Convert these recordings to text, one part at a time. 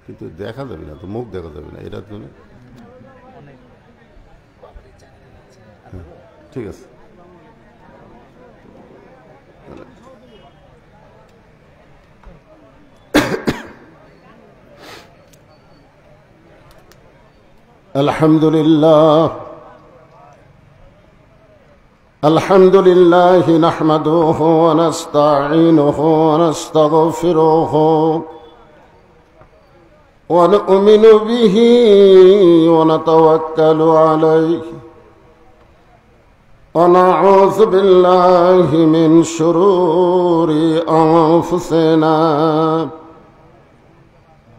কিন্তু দেখা যাবে না তো, মুখ দেখা যাবে না এটার জন্য। ঠিক আছে। الحمد لله نحمده ونستعينه ونستغفره ونؤمن به ونتوكل عليه ونعوذ بالله من شرور أنفسنا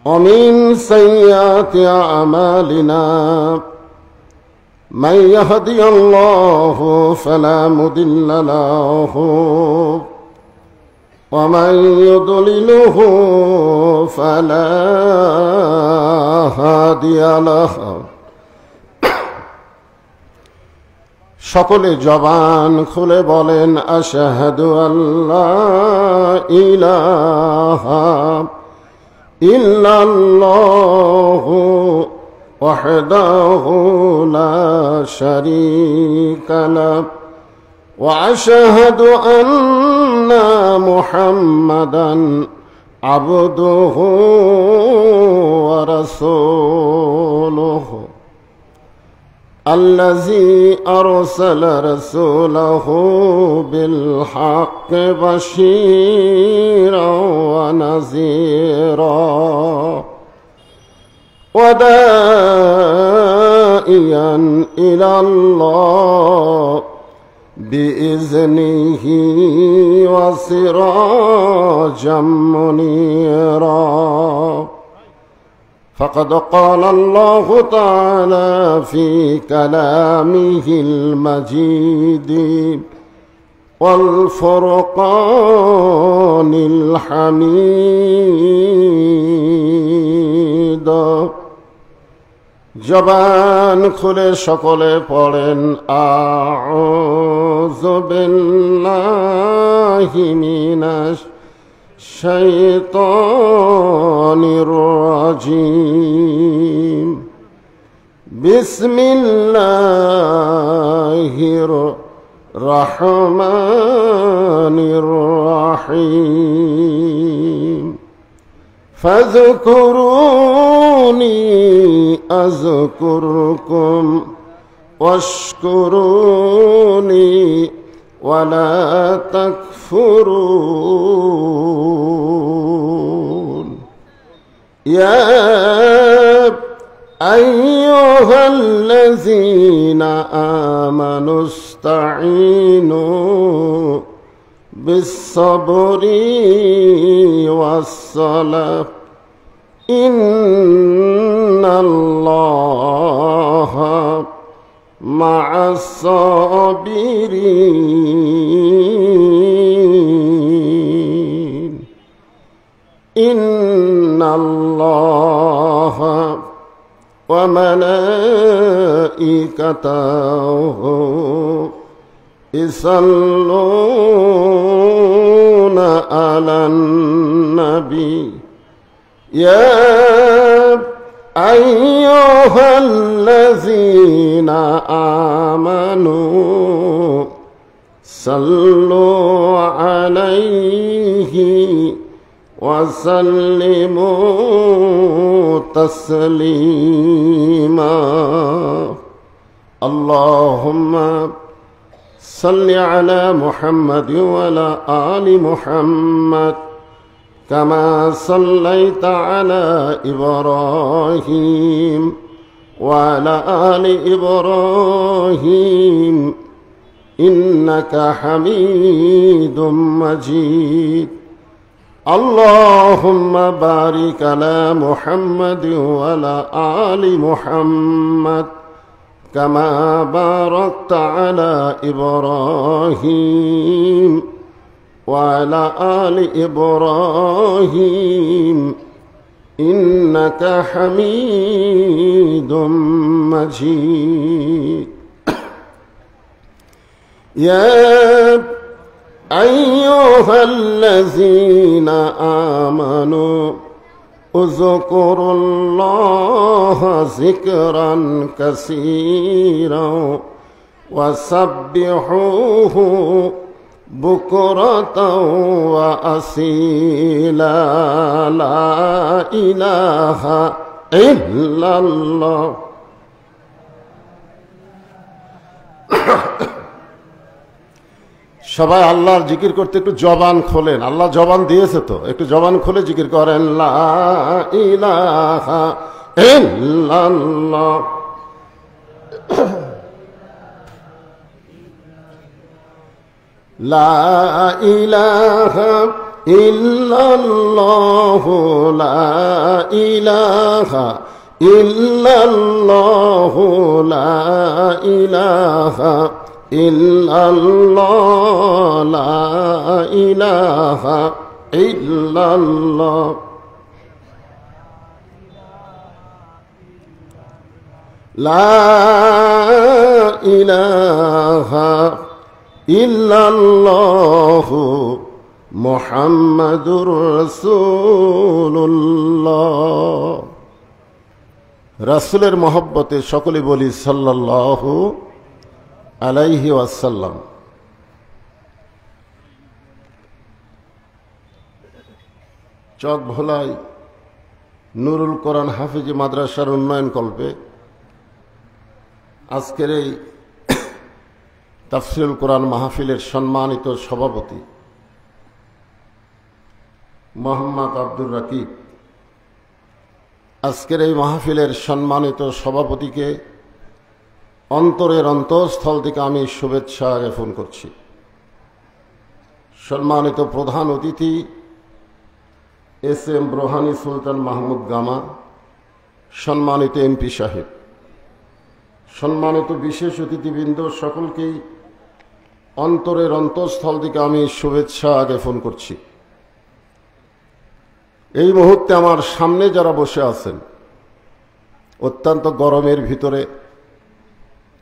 ومن سيئات أعمالنا من يهدي الله فلا مضل له ومن يضلله فلا هادي له। সকলে জবান খুলে বলেন আশহাদু আল্লা ইলাহা ইল্লাল্লাহু وحده لا شريك له وأشهد أن محمدا عبده ورسوله الذي أرسل رسوله بالحق بشيرا ونذيرا وداعيا إلى الله بإذنه وسراجا منيرا فقد قال الله تعالى في كلامه المجيد والفرقان الحميد। জবান খুলে সকলে পড়েন আউযু বিল্লাহি মিনাশ শাইতানির রাজিম। বিসমিল্লাহির রহমানির রহিম। فاذكروني أذكركم واشكروني ولا تكفرون يا أيها الذين آمنوا استعينوا بالصبر والصلاة إن الله مع الصابرين إن الله وملائكته يصلون على النبي يا أيها الذين آمنوا صلوا عليه وسلموا تسليما اللهم صل على محمد وعلى آل محمد كما صليت على إبراهيم وعلى آل إبراهيم إنك حميد مجيد اللهم بارك على محمد وعلى آل محمد كما باركت على إبراهيم وعلى آل إبراهيم إنك حميد مجيد يا أيها الذين آمنوا اذكروا ذكرا كثيرا وسبحوه بكرة وأصيلا لا إله إلا الله সবাই আল্লাহর জিকির করতে একটু জবান খোলেন। আল্লাহ জবান দিয়েছে তো, একটু জবান খুলে জিকির করেন। লা ইলাহা ইল্লাল্লাহ লা ইলাহা ইল্লাল্লাহ লা ইলাহা ইল্লাল্লাহ লা ইলাহা ইল্লাল্লাহ লা ইলাহা ইল্লাল্লাহ লা ইলাহা ইল্লাল্লাহ মুহাম্মাদুর রাসূলুল্লাহ। রাসূলের মহব্বতে সকলে বলি সাল্লাল্লাহু আলাইহি ওয়াসাল্লাম। চক ভোলাই নুরুল কোরআন হাফিজি মাদ্রাসার উন্নয়ন কল্পে আজকের এই তাফসীরুল কোরআন মাহফিলের সম্মানিত সভাপতি মোহাম্মদ আব্দুর রাকিব, আজকের এই মাহফিলের সম্মানিত সভাপতিকে অন্তরের অন্তঃস্থল থেকে আমি শুভেচ্ছা জ্ঞাপন করছি। সম্মানিত প্রধান অতিথি এস.এম. রোহানী সুলতান মাহমুদ গামা, সম্মানিত এমপি সাহেব, সম্মানিত বিশেষ অতিথিবৃন্দ, সকলকেই অন্তরের অন্তঃস্থল থেকে আমি শুভেচ্ছা জ্ঞাপন করছি। এই মুহূর্তে আমার সামনে যারা বসে আছেন, অত্যন্ত গরমের ভিতরে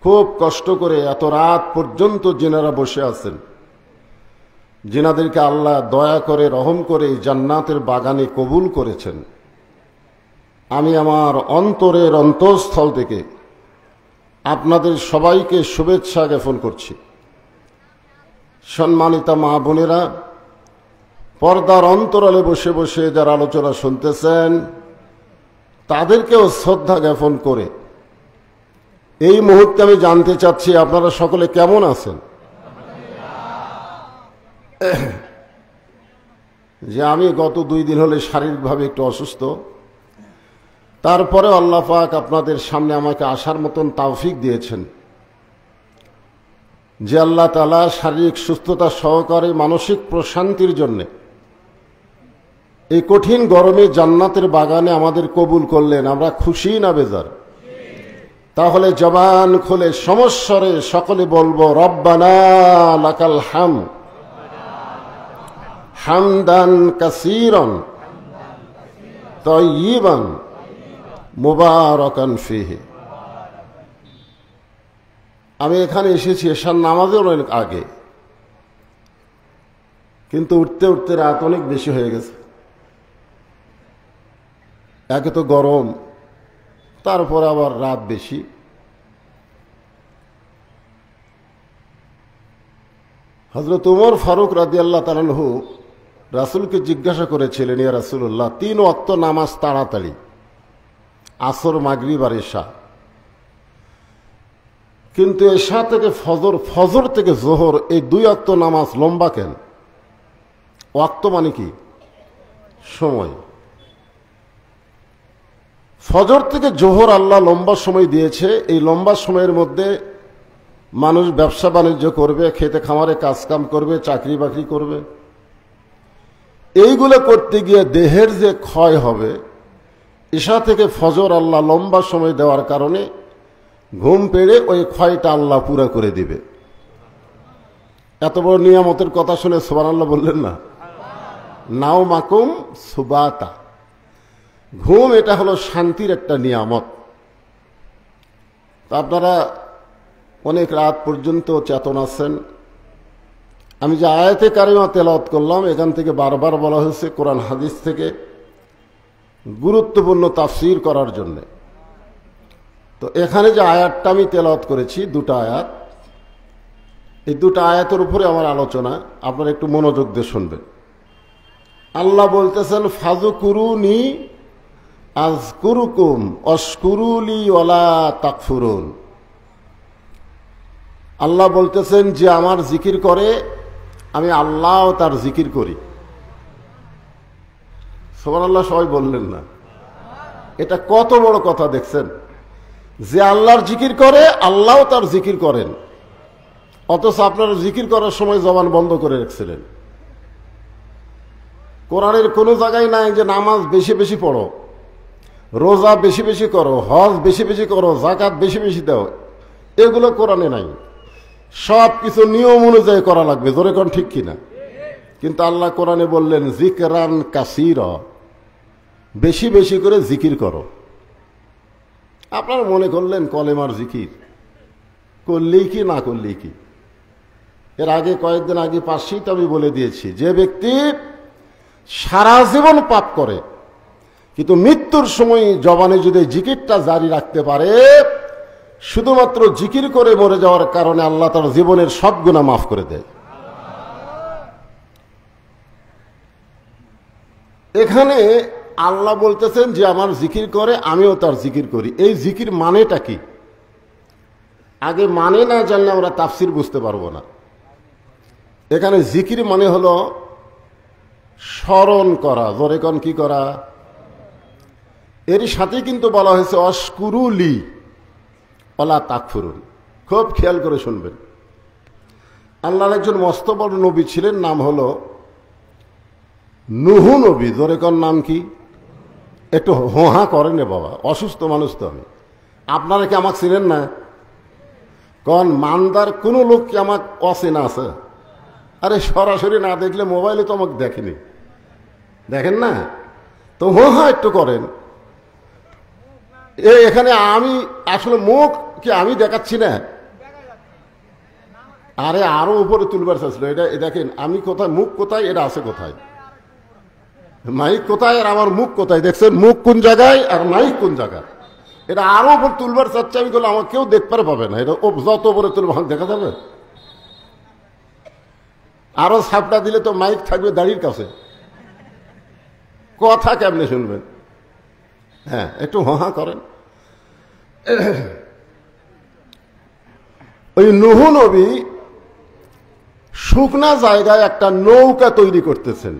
খুব কষ্ট করে এত রাত পর্যন্ত যিনারা বসে আছেন, যিনাদেরকে আল্লাহ দয়া করে রহম করে জান্নাতের বাগানে কবুল করেছেন, আমি আমার অন্তরের অন্তঃস্থল থেকে আপনাদের সবাইকে শুভেচ্ছা জ্ঞাপন করছি। সম্মানিতা মা বোনেরা, পর্দার অন্তরালে বসে বসে যারা আলোচনা শুনতেছেন, তাদেরকেও শ্রদ্ধা জ্ঞাপন করে এই মুহূর্তে আমি জানতে চাচ্ছি আপনারা সকলে কেমন আছেন। যে আমি গত 2 দিন হলে শারীরিকভাবে একটু অসুস্থ, তারপরে আল্লাহ পাক আপনাদের সামনে আমাকে আসার মতন তৌফিক দিয়েছেন। যে আল্লাহ তাআলা শারীরিক সুস্থতা সহকারে মানসিক প্রশান্তির জন্য এই কঠিন গরমে জান্নাতের বাগানে আমাদের কবুল করলেন, আমরা খুশি না বেজার? তাহলে জবান খুলে সমস্বরে সকলে বলবো রব্বানা লাকাল হামদ হামদান কাসীরান তাইয়িবান মুবারাকান ফিহি। আমি এখানে এসেছি এশার নামাজের অনেক আগে, কিন্তু উঠতে উঠতে রাত অনেক বেশি হয়ে গেছে। একে তো গরম, তারপর আবার রাত বেশি। হযরত উমর ফারুক রাদিয়াল্লাহু তাআলা আনহু রাসূলকে জিজ্ঞাসা করেছিলেন, ইয়া রাসূলুল্লাহ, 3 ওয়াক্ত নামাজ তাড়াতাড়ি, আসর, মাগরিব আর এশা, কিন্তু এশা থেকে ফজর, ফজর থেকে জোহর, এই 2 ওয়াক্ত নামাজ লম্বা কেন? ওয়াক্ত মানে কি? সময়। ফজর থেকে জোহর আল্লাহ লম্বা সময় দিয়েছে। এই লম্বা সময়ের মধ্যে মানুষ ব্যবসা বাণিজ্য করবে, খেতে খামারে কাজকাম করবে, চাকরি বাকরি করবে। এইগুলো করতে গিয়ে দেহের যে ক্ষয় হবে, ঈশা থেকে ফজর আল্লাহ লম্বা সময় দেওয়ার কারণে ঘুম পেড়ে ওই ক্ষয়টা আল্লাহ পুরা করে দিবে। এত বড় নিয়ামতের কথা শুনে সুবহানাল্লাহ বললেন না? নাও মাকুম সুবাতা, ঘুম এটা হলো শান্তির একটা নিয়ামত। তা আপনারা অনেক রাত পর্যন্ত চেতন আছেন। আমি যে আয়াতে কারিমা তেলাওয়াত করলাম, এখান থেকে বারবার বলা হয়েছে কোরআন হাদিস থেকে গুরুত্বপূর্ণ তাফসীর করার জন্য। তো এখানে যে আয়াতটা আমি তেলাওয়াত করেছি, দুটো আয়াত, এই দুটো আয়াতের উপরে আমার আলোচনা, আপনারা একটু মনোযোগ দিয়ে শুনবেন। আল্লাহ বলতেছেন ফাযকুরুনি আযকুরুকুম ওয়াশকুরুলি ওয়ালা তাকফুরুন। আল্লাহ বলতেছেন যে আমার জিকির করে আমি আল্লাহও তার জিকির করি। সুবহানাল্লাহ, সবাই বললেন না? এটা কত বড় কথা দেখছেন, যে আল্লাহর জিকির করে আল্লাহও তার জিকির করেন, অথচ আপনারা জিকির করার সময় জবান বন্ধ করে রেখেছিলেন। কোরআনের কোনো জায়গায় নাই যে নামাজ বেশি বেশি পড়ো, রোজা বেশি বেশি করো, হজ বেশি বেশি করো, যাকাত বেশি বেশি দাও, এগুলো কোরআনে নাই। সব কিছু নিয়ম অনুযায়ী করা লাগবে, জোরে কোন ঠিক কিনা? কিন্তু আল্লাহ কোরআনে বললেন জিকরান কাসীরা, বেশি বেশি করে জিকির করো। আপনারা মনে করলেন কলেমার জিকির করলেই কি না করলেই কি? এর আগে কয়েকদিন আগে পাশেই তো আমি বলে দিয়েছি, যে ব্যক্তি সারা জীবন পাপ করে কিন্তু মৃত্যুর সময় জবানে যদি জিকিরটা জারি রাখতে পারে, শুধুমাত্র জিকির করে মরে যাওয়ার কারণে আল্লাহ তার জীবনের সব গুনাহ মাফ করে দেয়। এখানে আল্লাহ বলতেছেন যে আমার জিকির করে আমিও তার জিকির করি। এই জিকির মানেটা কি? আগে মানে না জানলে আমরা তাফসীর বুঝতে পারবো না। এখানে জিকির মানে হলো স্মরণ করা, জোরে কোন কি করা? এর সাথে কিন্তু বলা হয়েছে অশকুরুলি ওয়ালা তাকফুরুন। খুব খেয়াল করে শুনবেন। আল্লাহর একজন মস্ত বড় নবী ছিলেন, নাম হলো নূহ নবী। জোরে কোন নাম কি? একটু হোহা করেন রে বাবা, অসুস্থ মানুষ তো আমি। আপনারা কি আমাকে চিনেন না? কোন মানদার কোন লোক কি আমাকে অচেনা আছে? আরে সরাসরি না দেখলে মোবাইলে তো আমাকে দেখেনি, দেখেন না? তো হোহা একটু করেন। এখানে আমি আসলে মুখ কি আমি দেখাচ্ছি না? আরে আরো উপরে তুলবার চাইছিল। এটা দেখেন আমি কোথায়, মুখ কোথায়, এটা আছে কোথায়, মাইক কোথায় আর আমার মুখ কোথায়? দেখছেন মুখ কোন জায়গায় আর মাইক কোন জায়গায়? এটা আরো উপর তুলবার চাচ্ছে আমি, করলে আমার কেউ দেখতে পাবে না। এটা যত উপরে তুলব দেখা যাবে? আরো ছাপটা দিলে তো মাইক থাকবে দাড়ির কাছে, কথা কেমনে শুনবেন? হ্যাঁ, একটু হা করেন। ওই নূহ নবী শুকনা জায়গায় একটা নৌকা তৈরি করতেছেন।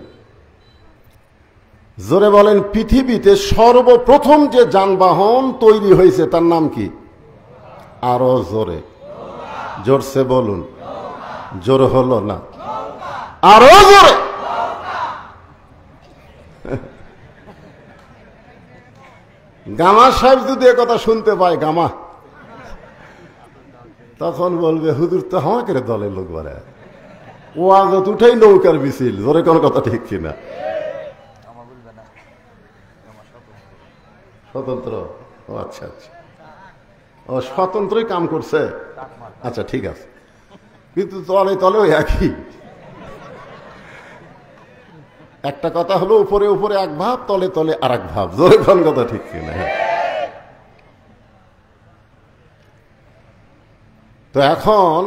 জোরে বলেন, পৃথিবীতে সর্বপ্রথম যে যানবাহন তৈরি হয়েছে তার নাম কি? আরো জোরে, জোরসে বলুন। জোর হলো না, আরো জোরে। গামা সাহেব যদি কথা শুনতে পায়, গামা, তখন বলবে হুজুর তো আমাকে দলের লোক বাড়ে, ও আগত উঠাই নৌকার মিছিল। জোরে কোন কথা ঠিক কিনা? স্বতন্ত্র? ও আচ্ছা আচ্ছা, ও স্বতন্ত্রই কাম করছে। আচ্ছা ঠিক আছে, কিন্তু তলে তলেও একই। একটা কথা হলো উপরে উপরে এক ভাব, তলে তলে আর এক ভাব। জোরে কোন কথা ঠিক কিনা? তো এখন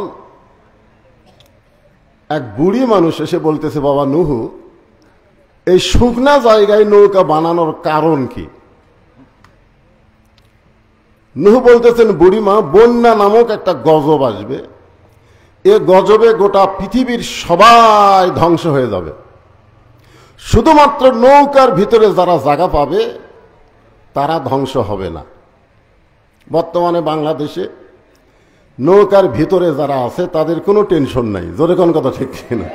এক বুড়ি মানুষ এসে বলতেছে, বাবা নূহ, এই শুকনা জায়গায় নৌকা বানানোর কারণ কি? নূহ বলতেছেন, বুড়িমা, বন্যা নামক একটা গজব আসবে, এ গজবে গোটা পৃথিবীর সবাই ধ্বংস হয়ে যাবে, শুধুমাত্র নৌকার ভিতরে যারা জায়গা পাবে তারা ধ্বংস হবে না। বর্তমানে বাংলাদেশে নৌকার ভিতরে যারা আছে তাদের কোনো টেনশন নাই। জোরে কোন কথা ঠিক কিনা?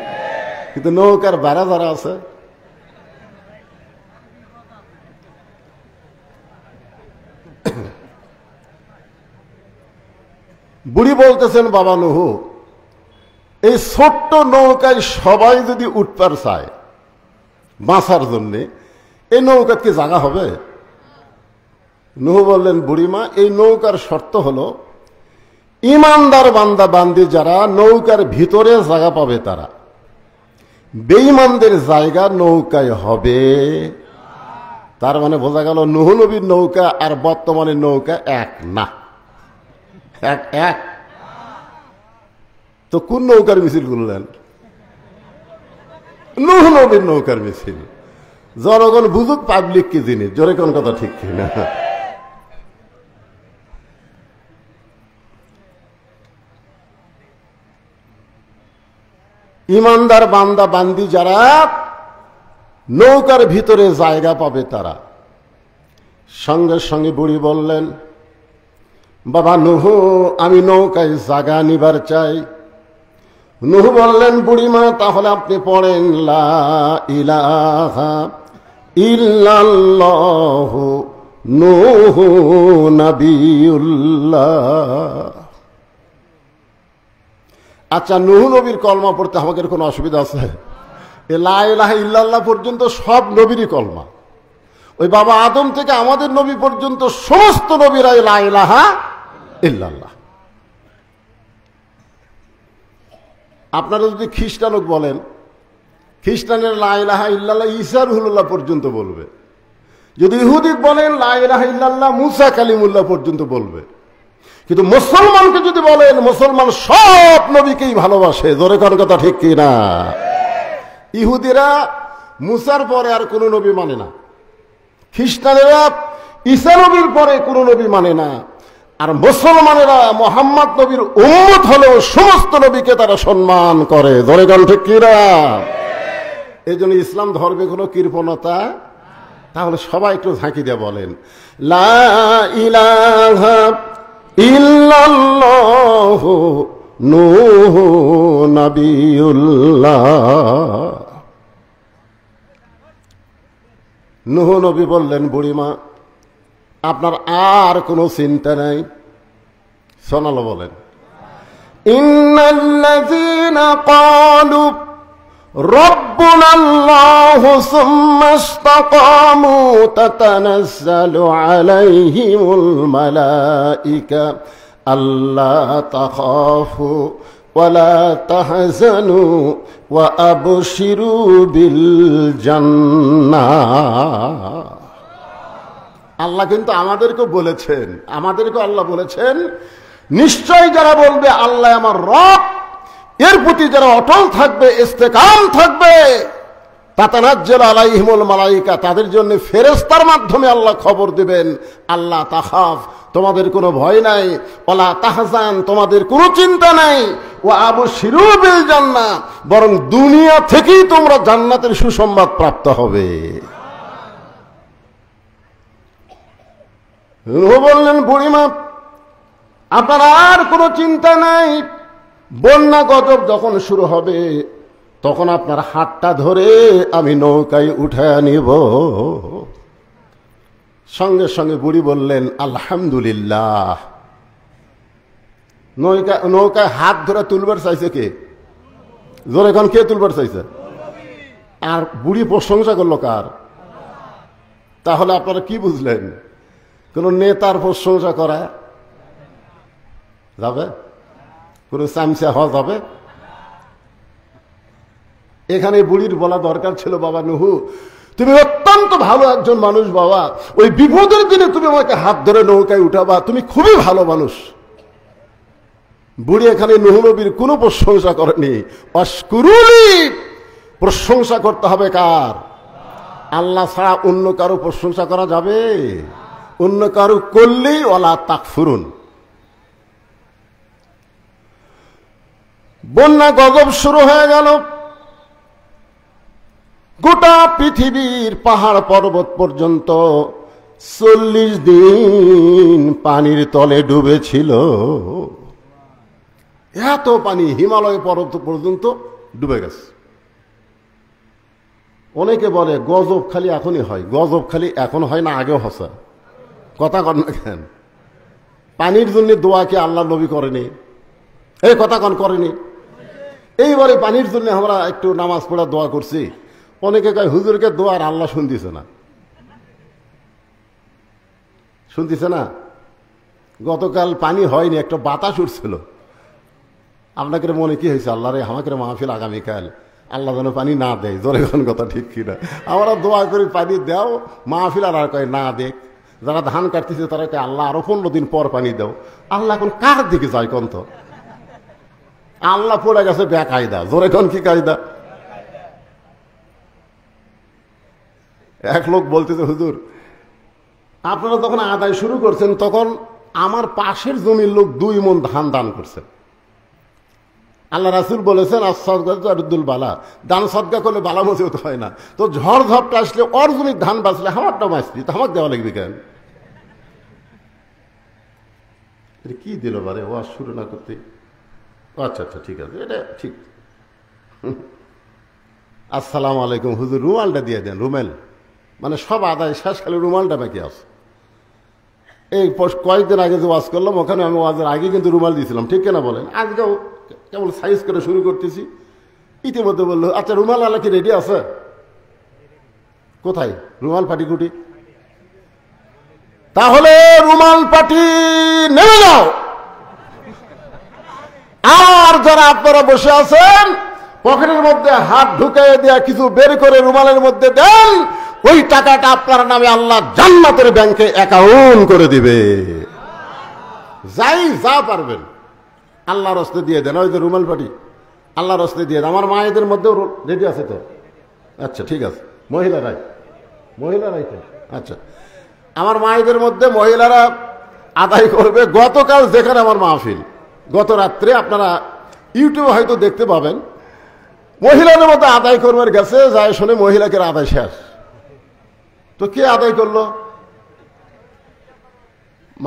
কিন্তু নৌকার বাইরে যারা আছে, বুড়ি বলতেছেন, বাবা নূহ, এই ছোট্ট নৌকায় সবাই যদি উঠবার চায় বাঁচার জন্যে, এই নৌকার কি জায়গা হবে? নূহ বললেন, বুড়িমা, এই নৌকার শর্ত হলো ইমানদার বান্দা বান্দি যারা নৌকার ভিতরে জায়গা পাবে তারা, বেঈমানদের জায়গা নৌকায় হবে তার মানে বোঝা গেল নূহ নবীর নৌকা আর বর্তমানের নৌকা এক না। এক এক তো কোন নৌকার মিছিল করলেন? নূহ নবীর নৌকার মিছিল। জনগণ বুঝুক পাবলিক কি জিনিস, জোরে কোন কথা ঠিক কিনা? ইমানদার বান্দা বান্দি যারা নৌকার ভিতরে জায়গা পাবে তারা। সঙ্গে সঙ্গে বুড়ি বললেন, বাবা নূহ, আমি নৌকায় জায়গা নিবার চাই। নূহ বললেন, বুড়িমা তাহলে আপনি পড়েন লা ইলাহা ইল্লাল্লাহু নূহু নবিয়ুল্লাহ। আচ্ছা, নূহ নবীর কলমা পড়তে আমাদের কোনো অসুবিধা আছে? লা ইলাহা ইল্লাল্লাহ পর্যন্ত সব নবীরই কলমা। ওই বাবা আদম থেকে আমাদের নবী পর্যন্ত সমস্ত নবীরাই লা ইলাহা ইল্লাল্লাহ। আপনারা যদি খ্রিস্টানক বলেন, খ্রিস্টানের লা ইলাহা ইল্লাল্লাহ ঈসা রুহুল্লাহ পর্যন্ত বলবে। যদি ইহুদি বলেন লা ইলাহা ইল্লাল্লাহ মুসা কালিমুল্লাহ পর্যন্ত বলবে। কিন্তু মুসলমানকে যদি বলেন, মুসলমান সব নবীকেই ভালোবাসে। জোরে কোন কথা ঠিক কিনা? ইহুদিরা মুসার পরে আর কোন নবী মানে না, খ্রিস্টানেরা ঈসা নবীর পরে কোন নবী মানে না, আর মুসলমানেরা মুহাম্মদ নবীর উম্মত হলেও সমস্ত নবীকে তারা সম্মান করে। জোরে কোন ঠিক কিনা? এই জন্য ইসলাম ধর্মে কোনো কৃপণতা। তাহলে সবাই একটু ঝাঁকি দিয়ে বলেন লা ইলাহা ইল্লাল্লাহু নূহু নবিয়ুল্লাহ। নূহ নবী বললেন, বুড়িমা আপনার আর কোনো চিন্তা নাই। শোনালো বলেন, ইন্নাল্লাযীনা ক্বালু রব্বুনাল্লাহু সুম্মা ইসতাকামু তাতানাজ্জালু আলাইহিমুল মালাইকা আল্লা তাখাফু ওয়ালা তাহজানু ওয়া আবশিরু বিল জান্নাহ। আল্লাহ কিন্তু আমাদেরকে বলেছেন, আল্লাহ বলেছেন, নিশ্চয় যারা বলবে আল্লাহ আমার রব, এর প্রতি যারা অটল থাকবে, ইস্তেকাম থাকবে, তাতানাজ্জালু আলাইহিমুল মালাইকা, তাদের জন্য ফেরেশতার মাধ্যমে আল্লাহ খবর দিবেন, আল্লাহ তাখাফ, তোমাদের কোনো ভয় নাই, ওয়ালা তাহজান, তোমাদের কোনো চিন্তা নাই, ওয়া আবশিরু বিল জান্নাহ, বরং দুনিয়া থেকেই তোমরা জান্নাতের সুসংবাদ প্রাপ্ত হবে। নূহ বললেন, বুড়িমা আপনার আর কোনো চিন্তা নাই। বন্যা গজব যখন শুরু হবে তখন আপনার হাতটা ধরে আমি নৌকায় উঠায় নিব। সঙ্গে সঙ্গে বুড়ি বললেন, আলহামদুলিল্লাহ। নৌকায় হাত ধরে তুলবার চাইছে কে? জোরে এখন কে তুলবার চাইছে? আর বুড়ি প্রশংসা করলো কার? তাহলে আপনারা কি বুঝলেন? কোন নেতার প্রশংসা করা যাবে? কোন চামচা হওয়া যাবে? এখানে বুড়ির বলা দরকার ছিল, বাবা নূহ তুমি অত্যন্ত ভালো একজন মানুষ, বাবা ওই বিপদের দিনে তুমি আমাকে হাত ধরে নৌকায় উঠাবা, তুমি খুবই ভালো মানুষ। বুড়ি এখানে নূহ নবীর কোনো প্রশংসা করেনি। অশকুরুলি, প্রশংসা করতে হবে কার? আল্লাহ ছাড়া অন্য কারো প্রশংসা করা যাবে? অন্য কারো করলেই ওয়ালা তাকফুরুন। বন্যা গজব শুরু হয়ে গেল। গোটা পৃথিবীর পাহাড় পর্বত পর্যন্ত 40 দিন পানির তলে ডুবেছিল। এত পানি হিমালয় পর্বত পর্যন্ত ডুবে গেছে। অনেকে বলে গজব খালি এখনই হয়। গজব খালি এখন হয় না, আগেও হসা? কথা কন না কেন? পানির জন্য দোয়া কি আল্লাহ নবী করেনি? এই কথা কন করেনি? এইবারে পানির জন্য আমরা একটু নামাজ পড়া দোয়া করছি। অনেকে কয় হুজুরকে দোয়া আর আল্লাহ শুনতেছে না, শুনতেছে না। গতকাল পানি হয়নি, একটা বাতাস উঠছিল। আপনাকে মনে কি হয়েছে? আল্লাহ রে আমাকে মাহফিল আগামীকাল, আল্লাহ যেন পানি না দেয়, জোরে কোন কথা ঠিক কিনা? আমরা দোয়া করি পানি দাও, মাহফিল আর কয় না দেখ। যারা ধান কাটতেছে তারা কয় আল্লাহ আরো 15 দিন পর পানি দাও। আল্লাহ এখন কার দিকে যায় কোন তো? আল্লাহ পড়ে গেছে বেকায়দা, জোরে কোন কি কায়দা? এক লোক বলতেছে হুজুর আপনারা যখন আদায় শুরু করছেন তখন আমার পাশের জমির লোক 2 মণ ধান দান করছেন। আল্লাহ রাসূল বলেছেন আস-সাদকাতুল বালা, দান সদকা করলে বালা মুসিবত হয় না। তো ঝড় ঝপটা আসলে ওর জমির ধান বাঁচলে আমারটা বাঁচবি, তো আমাকে দেওয়া লাগবে কেন? কি দিল বারে ওয়াজ শুরু না করতে? আচ্ছা আচ্ছা ঠিক আছে, এটা ঠিক। আসসালামু আলাইকুম হুজুর, রুমালটা দিয়ে দেন। রুমাল মানে সব আদায় শেষ, খালি রুমালটা বাকি আছে। এই কয়েকদিন আগে যে ওয়াজ করলাম ওখানে আমি ওয়াজের আগে কিন্তু রুমাল দিয়েছিলাম, ঠিক কিনা বলেন? আজকেও কেবল সাইজ করে শুরু করতেছি। ইতিমধ্যে বললো আচ্ছা রুমাল আলা কি রেডি আছে? কোথায় রুমাল পাটিকুটি? তাহলে রুমাল পাটি নেমে যাও। আর যারা আপনারা বসে আছেন পকেটের মধ্যে হাত ঢুকিয়ে দেয়া কিছু বের করে রুমালের মধ্যে দেন, ওই টাকাটা আপনার নামে আল্লাহ জান্নাতের ব্যাংকে অ্যাকাউন্ট করে দিবে। যাই যা পারবেন আল্লাহর রাস্তায় দিয়ে দেন। ওই যে রুমাল পাটি আল্লাহর রাস্তায় দিয়ে দেন। আমার মায়েদের মধ্যেও রেডি আছে তো? আচ্ছা ঠিক আছে, মহিলারাই তো আচ্ছা। আমার মায়েদের মধ্যে মহিলারা আদায় করবে। গতকাল যেখানে আমার মাহফিল, গত রাত্রে আপনারা ইউটিউবে হয়তো দেখতে পাবেন, মহিলাদের মধ্যে আদায় করবার গেছে, যায় শুনে মহিলাকে আদায় শেষ। তো কে আদায় করলো?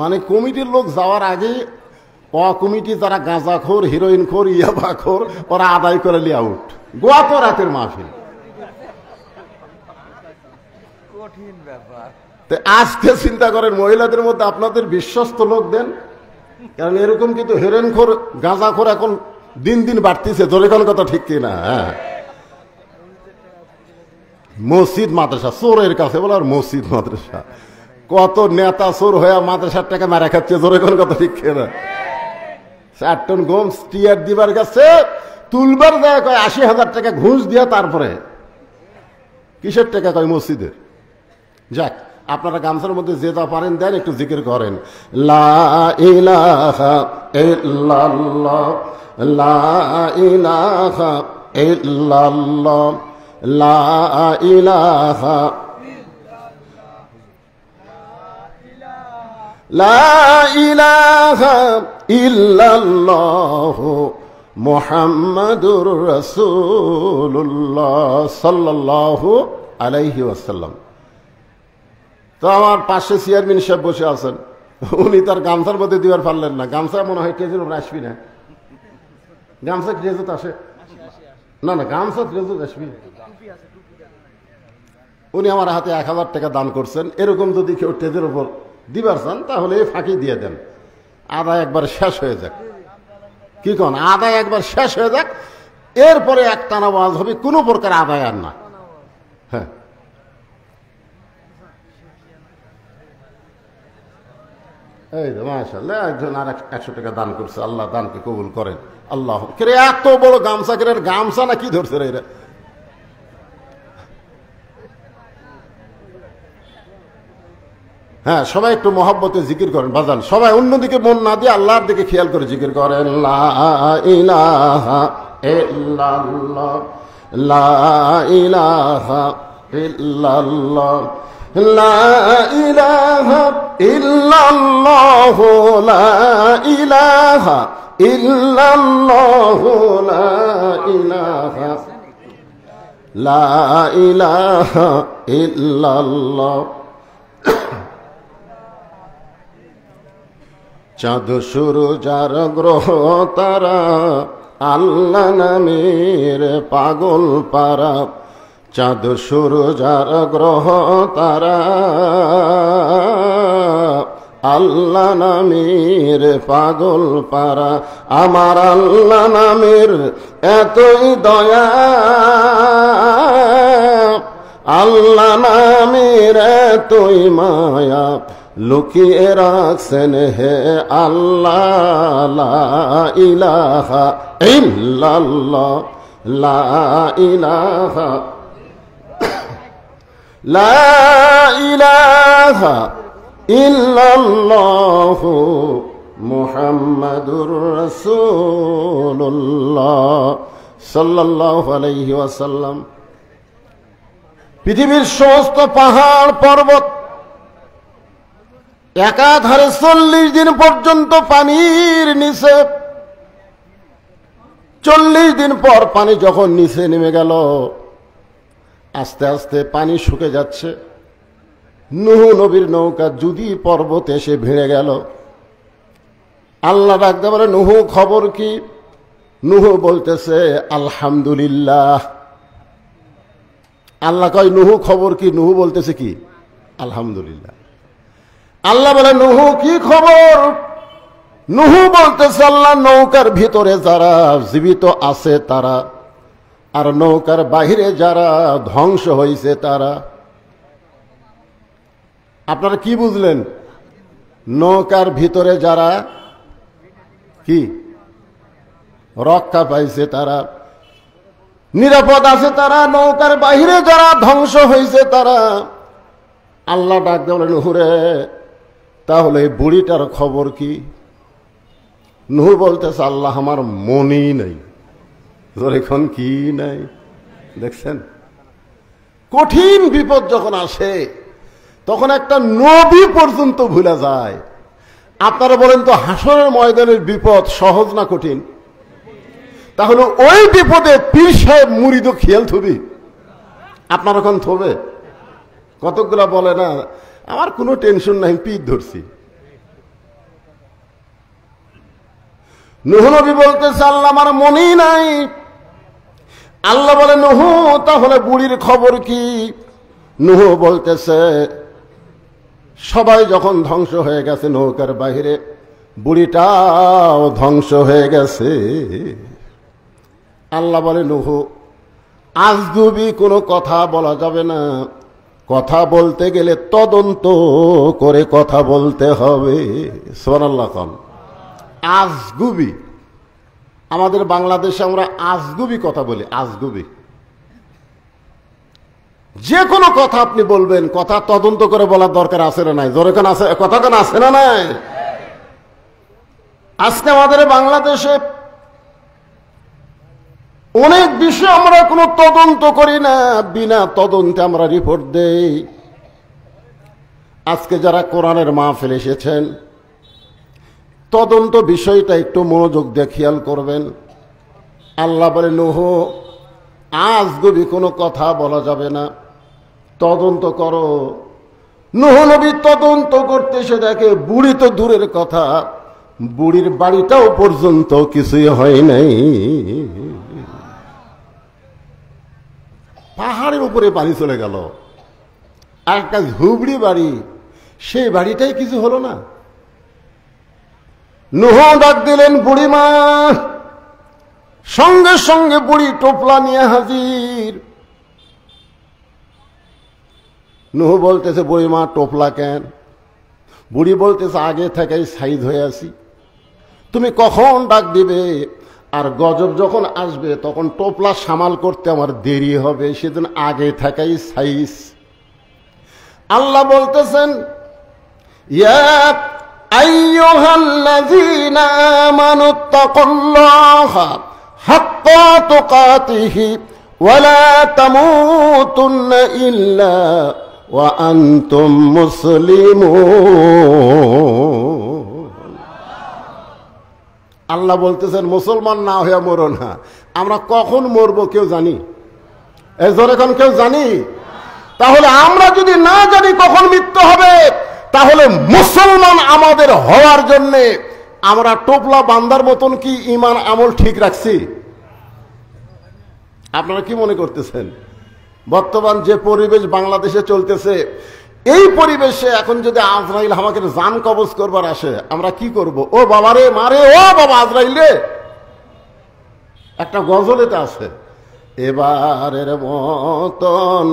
মানে কমিটির লোক যাওয়ার আগে কমিটি যারা গাঁজাখোর, হিরোইনখোর, ইয়াবাখোর, ওরা আদায় করে লিয়ে আউট। গত রাতের মাহফিল। কঠিন ব্যাপার। আজকে চিন্তা করেন মহিলাদের মধ্যে আপনাদের বিশ্বস্ত লোক দেন, কারণ এরকম কিন্তু হিরোইনখোর, গাঁজাখোর এখন দিন দিন বাড়তেছে। জোরে কোন কথা ঠিক কিনা? হ্যাঁ, মসজিদ মাদ্রাসা চোরের কাছে বলে, আর মসজিদ মাদ্রাসা কত নেতা চোর হয়ে মাদ্রাসার টাকা মারা খাচ্ছে। জোরে কোন কথা ঠিক কিনা? 4 টন গম টিয়ার দিবার কাছে তুলবার যায় কয় 80,000 টাকা ঘুষ দিয়া, তারপরে কিসের টাকা কয় মসজিদের। যাক, আপনারা গামছার মধ্যে যে যা পারেন দেন, একটু জিকির করেন লা ইলাহা ইল্লাল্লাহ, লা ইলাহা ইল্লাল্লাহ, লা ইলাহা, লা ইলাহা ইল্লাল্লাহ মুহাম্মাদুর রাসূলুল্লাহ সাল্লাল্লাহু আলাইহি ওয়াসাল্লাম। তো আমার পাশে চেয়ারম্যান সাহেব বসে আছেন, উনি তার গামছার মধ্যে দিবার পারলেন না। গামছা মনে হয় কেজির উপরে আসবি না। গামছা ট্রেজত আসে না? না, গামছা ট্রেজত আসবি। উনি আমার হাতে 1000 টাকা দান করছেন। এরকম যদি কেউ ট্রেজের উপর দিবার চান তাহলে ফাঁকি দিয়ে দেন, আদায় একবার শেষ হয়ে যাক। কি কোন? আদায় একবার শেষ হয়ে যাক, এরপরে একটানা ওয়াজ হবে, কোনো প্রকার আদায় আর না। হ্যাঁ, এই তো মাশাআল্লাহ, একজন আর 100 টাকা দান করছে। আল্লাহ দানকে কবুল করেন। আল্লাহ, এত বড় গামছা কেন? গামছা না কি ধরছে রে এরা? হ্যাঁ, সবাই একটু মহব্বতে জিকির করেন বাজান। সবাই অন্যদিকে মন না দিয়ে আল্লাহর দিকে খেয়াল করে জিকির করেন লা ইলাহা ইল্লাল্লাহ, লা ইলাহা ইল্লাল্লাহ, লা ইলাহা ইল্লাল্লাহ, লা ইলাহা ইল্লাল্লাহ, লা ইলাহা, লা ইলাহা ইল্লাল্লাহ। চাঁদ সূরজ আর গ্রহ তারা আল্লাহ নামের পাগল পারা, চাঁদ সূরজ আর গ্রহ তারা আল্লাহ নামের পাগল পারা। আমার আল্লাহ নামের এতই দয়া, আল্লাহ নামের এতই মায়া, লুকিয়ে রাখছেন হে আল্লাহ। লা ইলাহা ইল্লাল্লাহ, লা ইলাহা লা ইলাহা ইল্লাল্লাহু মুহাম্মাদুর রাসূলুল্লাহ সাল্লাল্লাহু আলাইহি ওয়াসাল্লাম। পৃথিবীর সমস্ত পাহাড় পর্বত একাধারে 40 দিন পর্যন্ত পানির নিচে, 40 দিন পর পানি যখন নিচে নেমে গেল, আস্তে আস্তে পানি শুকে যাচ্ছে। নূহ নবীর নৌকা যদি পর্বতে এসে ভিড়ে গেল। আল্লাহ ডাকতে বলে, নূহ খবর কি? নূহ বলতেছে আলহামদুলিল্লাহ। আল্লাহ কয় নূহ খবর কি? নূহ বলতেছে কি? আলহামদুলিল্লাহ। আল্লাহ বলে নূহ কি খবর? নূহ বলতেছে আল্লাহ নৌকার ভিতরে যারা জীবিত আছে তারা, আর নৌকার বাহিরে যারা ধ্বংস হয়েছে তারা। আপনারা কি বুঝলেন? নৌকার ভিতরে যারা কি রক্ষা পাইছে তারা, নিরাপদ আছে তারা, নৌকার বাহিরে যারা ধ্বংস হয়েছে তারা। আল্লাহ ডাক বলে নূহ রে, তাহলে বুড়িটার খবর কি? নূহ বলতেছে আল্লাহ আমার মনই নাই। এখন কি নাই? দেখছেন, কঠিন বিপদ যখন আসে তখন একটা নবী পর্যন্ত ভুলে যায়। আপনারা বলেন তো, হাসরের ময়দানের বিপদ সহজ না কঠিন? তাহলে ওই বিপদে পীর সাহেব মুরিদও খেয়াল থবি? আপনার এখন থবে? কতগুলা বলে না আমার কোনো টেনশন নাই, পীর ধরছি। নূহ নবী বলতেছে আল্লাহ আমার মনই নাই। আল্লাহ বলে নূহ তাহলে বুড়ির খবর কি? নূহ বলতেছে সবাই যখন ধ্বংস হয়ে গেছে নৌকার বাহিরে, বুড়িটাও ধ্বংস হয়ে গেছে। আল্লাহ বলে নূহ আজগুবি কোনো কথা বলা যাবে না, কথা বলতে গেলে তদন্ত করে কথা বলতে হবে। সুবহানাল্লাহ। কম আজগুবি, আমাদের বাংলাদেশে আমরা আজগুবি কথা বলি। আজগুবি যে কোনো কথা আপনি বলবেন, কথা তদন্ত করে বলার দরকার আছে না নাই? জোরে কেন আছে? কথা কেন আছে না নাই? আজকে আমাদের বাংলাদেশে অনেক বিষয় আমরা কোনো তদন্ত করি না, বিনা তদন্তে আমরা রিপোর্ট দেই। আজকে যারা কোরআনের মাহফিল এসেছেন, তদন্ত বিষয়টা একটু মনোযোগ দিয়ে খেয়াল করবেন। আল্লাহ বলে নূহ আজগুবি কোনো কথা বলা যাবে না, তদন্ত করো। নূহ নবী তদন্ত করতে এসে দেখে বুড়ি তো দূরের কথা, বুড়ির বাড়িটাও পর্যন্ত কিছুই হয় নাই। পাহাড়ের উপরে পানি চলে গেল। আর একটা ঝুবড়ি বাড়ি, সেই বাড়িটাই কিছু হলো না। নূহ ডাক দিলেন বুড়িমা, সঙ্গে সঙ্গে বুড়ি টোপলা নিয়ে হাজির। নূহ বলতেছে বুড়িমা টোপলা কেন? বুড়ি বলতেছে আগে থেকেই সাইজ হয়ে আছি, তুমি কখন ডাক দিবে আর গজব যখন আসবে তখন টোপলা সামাল করতে আমার দেরি হবে, সেদিন আগে থেকেই সাইজ। আল্লাহ বলতেছেন ইয়া আইয়ুহাল্লাযীনা আমানুত্তাকুল্লাহা হাক্কা তুকাতিহি ওয়া লা তামুতুন্না ইল্লা ওয়া আনতুম মুসলিমুন। আল্লাহ বলতেছেন মুসলমান না হয়ে মরো না। আমরা কখন মরবো কেউ জানি? এই জোরে কোন কেউ জানি? তাহলে আমরা যদি না জানি কখন মৃত্যু হবে, তাহলে মুসলমান আমাদের হওয়ার জন্য আমরা টোপলা বান্দার মতন কি ঈমান আমল ঠিক রাখছি? আপনারা কি মনে করতেছেন? বর্তমান যে পরিবেশ বাংলাদেশে চলতেছে, এই পরিবেশে এখন যদি আজরাইল আমাকে জান কবজ করবার আসে, আমরা কি করব? ও বাবা রে, মারে, ও বাবা আজরাইল রে। একটা গজলেতে আছে, এবারের মতন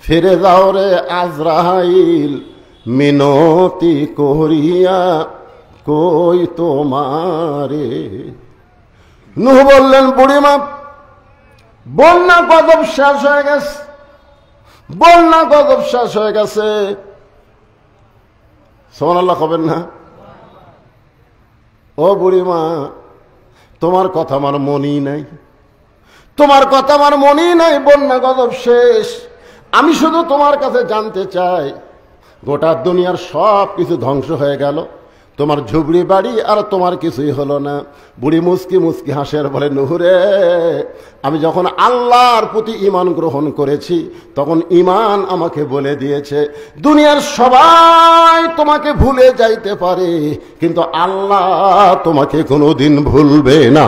ফিরে যাও রে আজরাইল, মিনতি করিয়া কই তোমারে। নূহ বললেন বুড়িমা বন্যা গজব শেষ হয়ে গেছে, বন্যা গজব শেষ হয়ে গেছে। সুবহানাল্লাহ কবেন না? ও বুড়িমা, তোমার কথা আমার মনেই নাই, তোমার কথা আমার মনেই নাই। বন্যা গজব শেষ। আমি শুধু তোমার কাছে জানতে চাই, গোটা দুনিয়ার সব কিছু ধ্বংস হয়ে গেল, তোমার ঝুবড়ি বাড়ি আর তোমার কিছুই হলো না। বুড়ি মুস্কি মুস্কি হাসে আর বলে, নুহুরে, আমি যখন আল্লাহর প্রতি ঈমান গ্রহণ করেছি তখন ঈমান আমাকে বলে দিয়েছে দুনিয়ার সবাই তোমাকে ভুলে যাইতে পারে, কিন্তু আল্লাহ তোমাকে কোনোদিন ভুলবে না।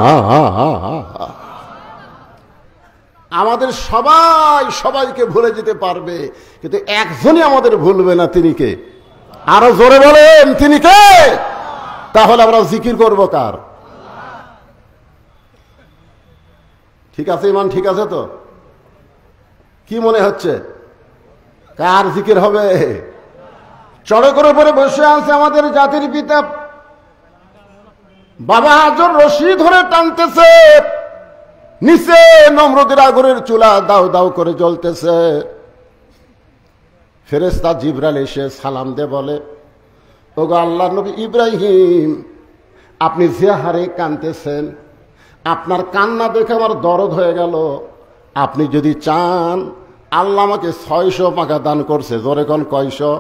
আমাদের সবাই সবাইকে ভুলে যেতে পারবে, কিন্তু একজনই আমাদের ভুলবে না। তিনি কে? আরো জোরে বলেন, তিনি কে? তাহলে আমরা জিকির করব কার? ঠিক আছে ইমান? ঠিক আছে তো? কি মনে হচ্ছে কার জিকির হবে? চড়কের উপরে বসে আছে আমাদের জাতির পিতা বাবা হাজর, রশি ধরে টানতেছে, নিচে নমরুদের আগুনের চুলা দাউ দাউ করে জ্বলতেছে। ফেরেশতা জিবরাইল এসে সালাম দিয়ে বলে, ওগো আল্লাহর নবী ইব্রাহিম, আপনি যে হারে কাঁদতেছেন, আপনার কান্না দেখে আমার দরদ হয়ে গেল। আপনি যদি চান, আল্লাহ আমাকে 600 পাখা দান করছে। জোরে কোন কয়শো?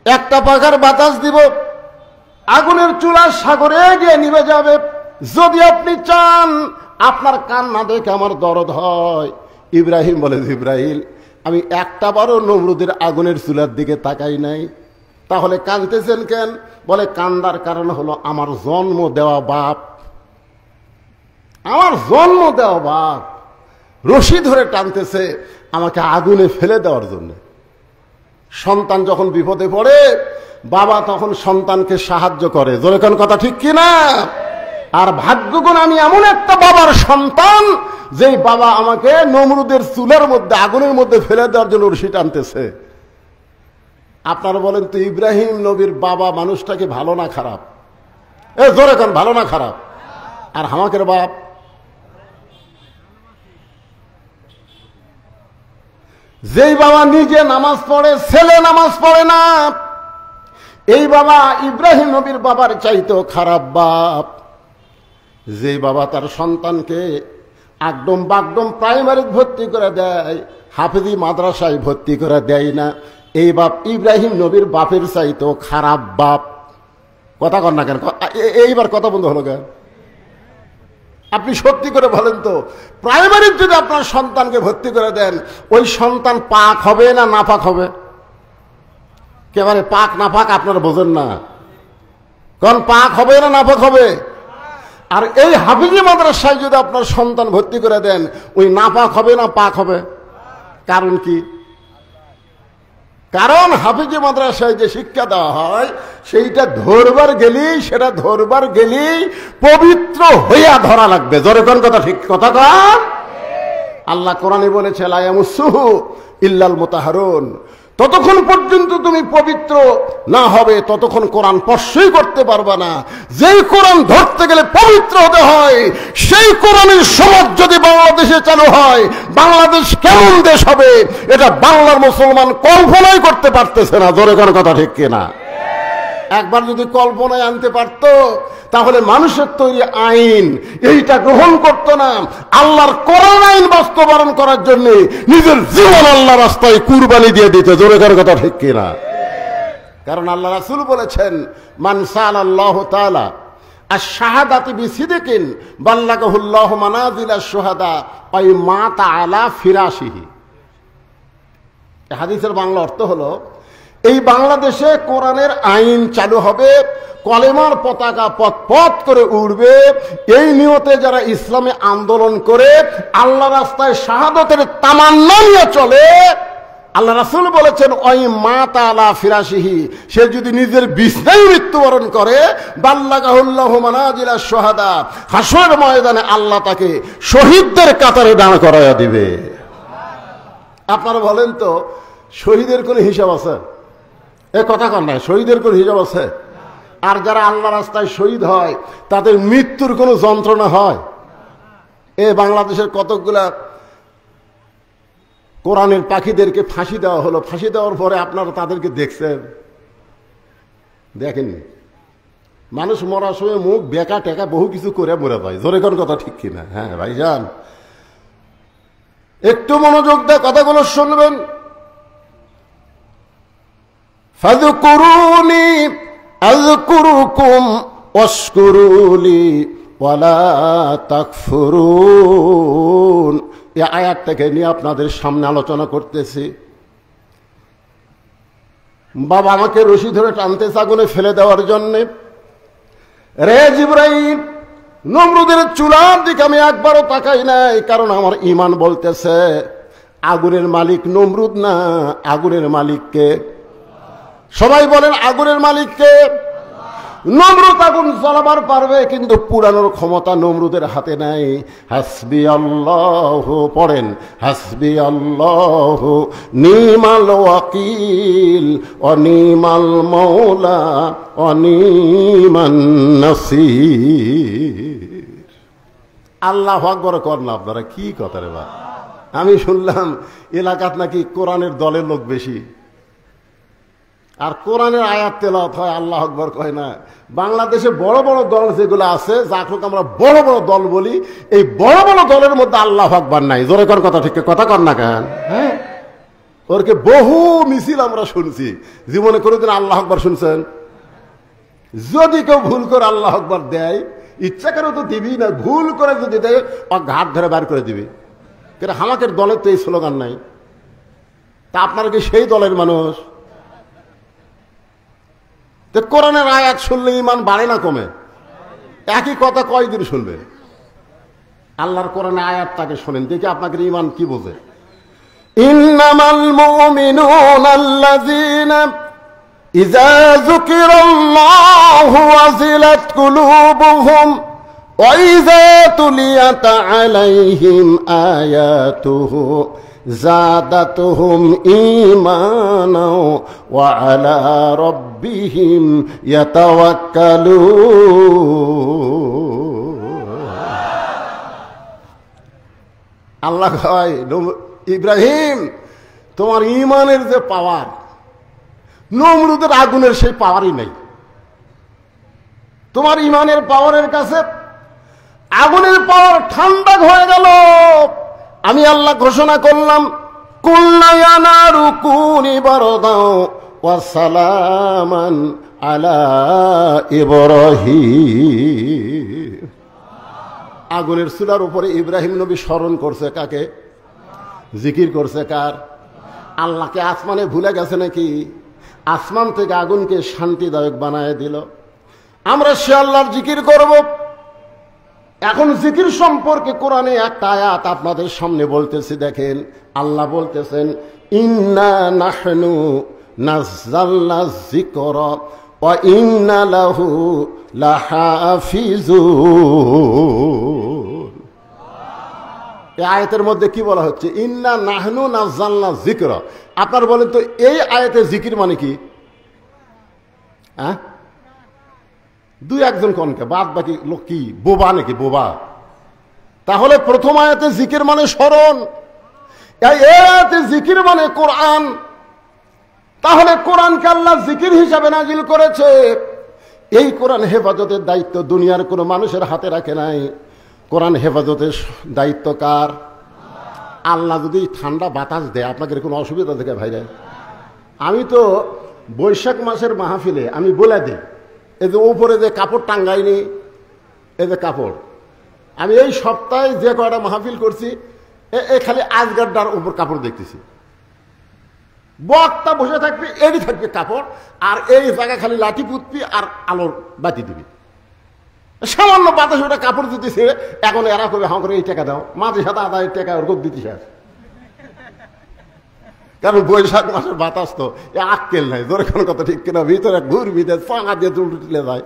একটা পাখার বাতাস দিব, আগুনের চুলা সাগরে গিয়ে নিভে যাবে। যদি আপনি চান, আপনার কান্না দেখে আমার দরদ হয়। ইব্রাহিম বলে, জিবরাইল, আমি একটা বারও নমরুদের আগুনের চুলার দিকে তাকাই নাই। তাহলে কাঁদতেছেন কেন? বলে, কান্দার কারণ হলো আমার জন্ম দেওয়া বাপ, আমার জন্ম দেওয়া বাপ রশি ধরে টানতেছে আমাকে আগুনে ফেলে দেওয়ার জন্য। সন্তান যখন বিপদে পড়ে, বাবা তখন সন্তানকে সাহায্য করে। জোরে কোন কথা ঠিক কিনা? আর ভাগ্যগুণ আমি এমন একটা বাবার সন্তান, যেই বাবা আমাকে নমরুদের চুলের মধ্যে, আগুনের মধ্যে ফেলে দেওয়ার জন্য রশি টানতেছে। আপনারা বলেন তো, ইব্রাহিম নবীর বাবা মানুষটাকে ভালো না খারাপ? জোরে কোন, ভালো না খারাপ? আর হামাকের বাপ, যেই বাবা নিজে নামাজ পড়ে, ছেলে নামাজ পড়ে না, এই বাবা ইব্রাহিম নবীর বাবার চাইতেও খারাপ বাপ। যেই বাবা তার সন্তানকে একদম বাগডম প্রাইমারি ভর্তি করে দেয়, হাফেজি মাদ্রাসায় ভর্তি করে দেয় না, এই বাপ ইব্রাহিম নবীর বাপের চাইতেও খারাপ বাপ। কথা কর না কেন? এইবার কথা বন্ধ হলো কেন? আপনি সত্যি করে বলেন তো, প্রাইমারি যদি আপনার সন্তানকে ভর্তি করে দেন, ওই সন্তান পাক হবে না নাপাক হবে? কেবারে পাক নাপাক আপনারা বোঝেন না। কারণ পাক হবে না নাপাক হবে? আর এই হাফিজি মাদ্রাসায় যদি আপনার সন্তান ভর্তি করে দেন, ওই নাপাক হবে না পাক হবে? কারণ কি? কারণ হাফিজি মাদ্রাসায় যে শিক্ষা দেওয়া হয়, সেইটা ধরবার গেলেই পবিত্র হইয়া ধরা লাগবে। জোরে কোন কথা ঠিক? কথা কন। আল্লাহ কোরআনে বলেছে, লা ইয়ামাসসুহু ইল্লাল মুতাহহারুন। ততক্ষণ পর্যন্ত তুমি পবিত্র না হবে, ততক্ষণ কোরআন স্পর্শই করতে পারবে না। যেই কোরআন ধরতে গেলে পবিত্র হতে হয়, সেই কোরআনের সমাজ যদি বাংলাদেশে চালু হয়, বাংলাদেশ কেমন দেশ হবে এটা বাংলার মুসলমান কল্পনাই করতে পারতেছে না। জোরে কোন কথা ঠিক কিনা? একবার যদি কল্পনায় আনতে পারত, তাহলে মানুষের তৈরি আইন এইটা গ্রহণ করত না। আল্লাহর কোরআন আইন বাস্তবায়ন করার জন্য নিজের জীবন আল্লাহর রাস্তায় কুরবানি দিয়ে দিতে। জোরে কার কথা ঠিক কিনা? কারণ আল্লাহ রাসূল বলেছেন, মান সাআলাল্লাহু তাআলা আশ-শাহাদাতি বিসিদকিন বাল্লাগাহুল্লাহু মানাজিলাশ শুহাদা আই মাতা আলা ফিরাশিহি। এই হাদিসের বাংলা অর্থ হলো, এই বাংলাদেশে কোরআনের আইন চালু হবে, কলেমার পতাকা পথ করে উড়বে, এই নিয়তে যারা ইসলামে আন্দোলন করে আল্লাহ রাস্তায় শাহাদাতের তামান্না নিয়ে চলে, আল্লাহ রাসূল বলেছেন, ওই মাতা আলা ফিরাশিহি, সে যদি নিজের বিছনায় মৃত্যুবরণ করে, বাল্লাগাহুল্লাহু মানাজিলাশ শুহাদা, হাসরের ময়দানে আল্লাহ তাকে শহীদদের কাতারে দাঁড় করাইয়া দিবে। আপনারা বলেন তো, শহীদের কোনো হিসাব আছে? এ কথা কন না, শহীদের কোনো হিসাব আছে? আর যারা আল্লাহ রাস্তায় শহীদ হয়, তাদের মৃত্যুর কোনো যন্ত্রণা হয়? এ বাংলাদেশের কতকগুলা কোরআনের পাখিদেরকে ফাঁসি দেওয়া হলো, ফাঁসি দেওয়ার পরে আপনারা তাদেরকে দেখছেন? দেখেননি। মানুষ মরার সময় মুখ বেকা টেকা বহু কিছু করে মরে যায়, জোরে কোন কথা ঠিক কিনা? হ্যাঁ ভাইজান, একটু মনোযোগ দিয়ে কথাগুলো শুনবেন। ফাযকুরুনি আযকুরুকুম ওয়াশকুরুলি ওয়ালা তাকফুরুন। এই আয়াতটাকে নিয়ে আপনাদের সামনে আলোচনা করতেছি। বাবা আমাকে রশি ধরে টানতেছে আগুনে ফেলে দেওয়ার জন্যে। রে জিবরাইল, নমরুদের চুলার দিকে আমি একবারও তাকাই নাই, কারণ আমার ঈমান বলতেছে আগুনের মালিক নমরুদ না, আগুনের মালিককে। সবাই বলেন আগুনের মালিককে। নমরুদ আগুন জ্বালাবার পারবে, কিন্তু পুরানোর ক্ষমতা নমরুদের হাতে নাই। হাসবি আল্লাহ, পড়েন হাসবি আল্লাহ নিমাল ওয়াকিল অনিমাল মৌলা অনিমান নাসির। আল্লাহু আকবার কর না আপনারা, কি কথা রে বা? আমি শুনলাম এলাকাত নাকি কোরআনের দলের লোক বেশি, আর কোরআনের আয়াত তেলাওয়াত হয়, আল্লাহু আকবার কয় না। বাংলাদেশে বড় বড় দল যেগুলো আছে, যাকে আমরা বড় বড় দল বলি, এই বড় বড় দলের মধ্যে আল্লাহু আকবার নাই। জোরে কর কথা, ঠিক কথা কর না কেন? হ্যাঁ, ওরকে বহু মিছিল আমরা শুনছি, জীবনে কোনোদিন আল্লাহু আকবার শুনছেন? যদি কেউ ভুল করে আল্লাহু আকবার দেয়, ইচ্ছা করে তো দিবি না, ভুল করে যদি দেয় ও ঘাট ধরে বার করে দিবি। কিন্তু আমাদের দলের তো এই স্লোগান নাই। তা আপনারা কি সেই দলের মানুষ? কোরআনের আয়াত শুনলে ঈমান বাড়ে না কমে? একই কথা কয়দিন শুনবেন? আল্লাহর কোরআনের আয়াতটাকে শোনেন, দেখি আপনাদের ঈমান কি বোঝে। ইন্নামাল মুমিনুনা আল্লাযীনা ইযা যুকিরাল্লাহু ওয়াজিলাত কুলুবুহুম ওয়া ইযা তুলিয়াত আলাইহিম আয়াতুহু জাদাতুহুম ঈমানা ওয়া আলা রাব্বিহিম ইয়াতাওয়াক্কালুন। আল্লাহ কয়, ইব্রাহিম তোমার ঈমানের যে পাওয়ার, নমরুদের আগুনের সেই পাওয়ারই নেই। তোমার ঈমানের পাওয়ারের কাছে আগুনের পাওয়ার ঠান্ডা হয়ে গেল। আমি আল্লাহ ঘোষণা করলাম, কুল্লা ইয়া নারু কুনি বারদান ওয়া সালামান আলা ইব্রাহিম। আগুনের চুলার উপরে ইব্রাহিম নবী স্মরণ করছে কাকে? জিকির করছে কার? আল্লাহকে। আসমানে ভুলে গেছে নাকি? আসমান থেকে আগুনকে শান্তিদায়ক বানায় দিল। আমরা সে আল্লাহর জিকির করব। এখন জিকির সম্পর্কে কোরআনে একটা আয়াত আপনাদের সামনে বলতেছি, দেখেন। আল্লাহ বলতেছেন, ইন্না নাহনু নাযালনা যিকরা ওয়া ইন্না লাহু লাহাফিজুন। এই আয়াতের মধ্যে কি বলা হচ্ছে? ইন্না নাহনু নাযালনা যিকরা। আপনারা বলেন তো এই আয়াতে জিকির মানে কি? হ্যাঁ, দুই একজন কনকে, বাদ বাকি লোক কি বোবা নাকি? বোবা। তাহলে প্রথম আয়াতে জিকির মানে স্মরণ, এই আয়াতে জিকির মানে কোরআন। তাহলে কোরআনকে আল্লাহ জিকির হিসাবে নাজিল করেছে। এই কোরআন হেফাজতের দায়িত্ব দুনিয়ার কোনো মানুষের হাতে রাখে নাই। কোরআন হেফাজতের দায়িত্ব কার? আল্লাহ যদি ঠান্ডা বাতাস দেয়, আপনাদের কোনো অসুবিধা থেকে ভাইরা? আমি তো বৈশাখ মাসের মাহফিলে আমি বলে দিই, এই যে উপরে যে কাপড় টাঙ্গাইনি, এই যে কাপড়, আমি এই সপ্তাহে যে কয়টা মাহফিল করছি, এ খালি আজগাড্ডার উপর কাপড় দেখতেছি। বক্তা বসে থাকবে, এরই থাকবে কাপড়, আর এই জায়গা খালি লাঠি পুতবি আর আলোর বাতি দিবি। সামান্য বাতাস ওটা কাপড় দিতেছে। এখন এরা করবে, হাঁ করে এই টাকা দাও, মাঝে সাথে আদায়ের টাকা ওর দিতে শেষ। কারণ বৈশাখ মাসের বাতাস তো এ আক্কেল নাই, জোরে কোনো কথা ঠিক কিনা? ভিতরে ঘুরবি, পাঙা দিয়ে তুলে যায়।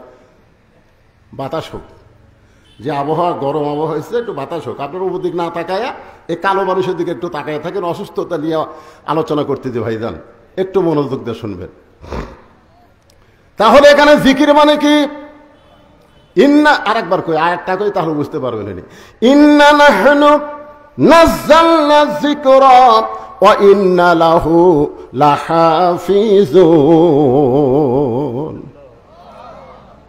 বাতাস হোক, যে আবহাওয়া গরম আবহাওয়া হয়েছে, একটু বাতাস হোক। আপনার উপর দিক না তাকায়া এই কালো মানুষের দিকে একটু তাকায় থাকেন। অসুস্থতা নিয়ে আলোচনা করতে যে ভাইজান, একটু মনোযোগ দিয়ে শুনবেন। তাহলে এখানে জিকির মানে কি? ইন্না, আরেকবার কই, আরেকটা কই, তাহলে বুঝতে পারবেন। ইন্না নাহনু নাযালনা যিকরা ওয়া ইন্না লাহু লাহাফিজুন।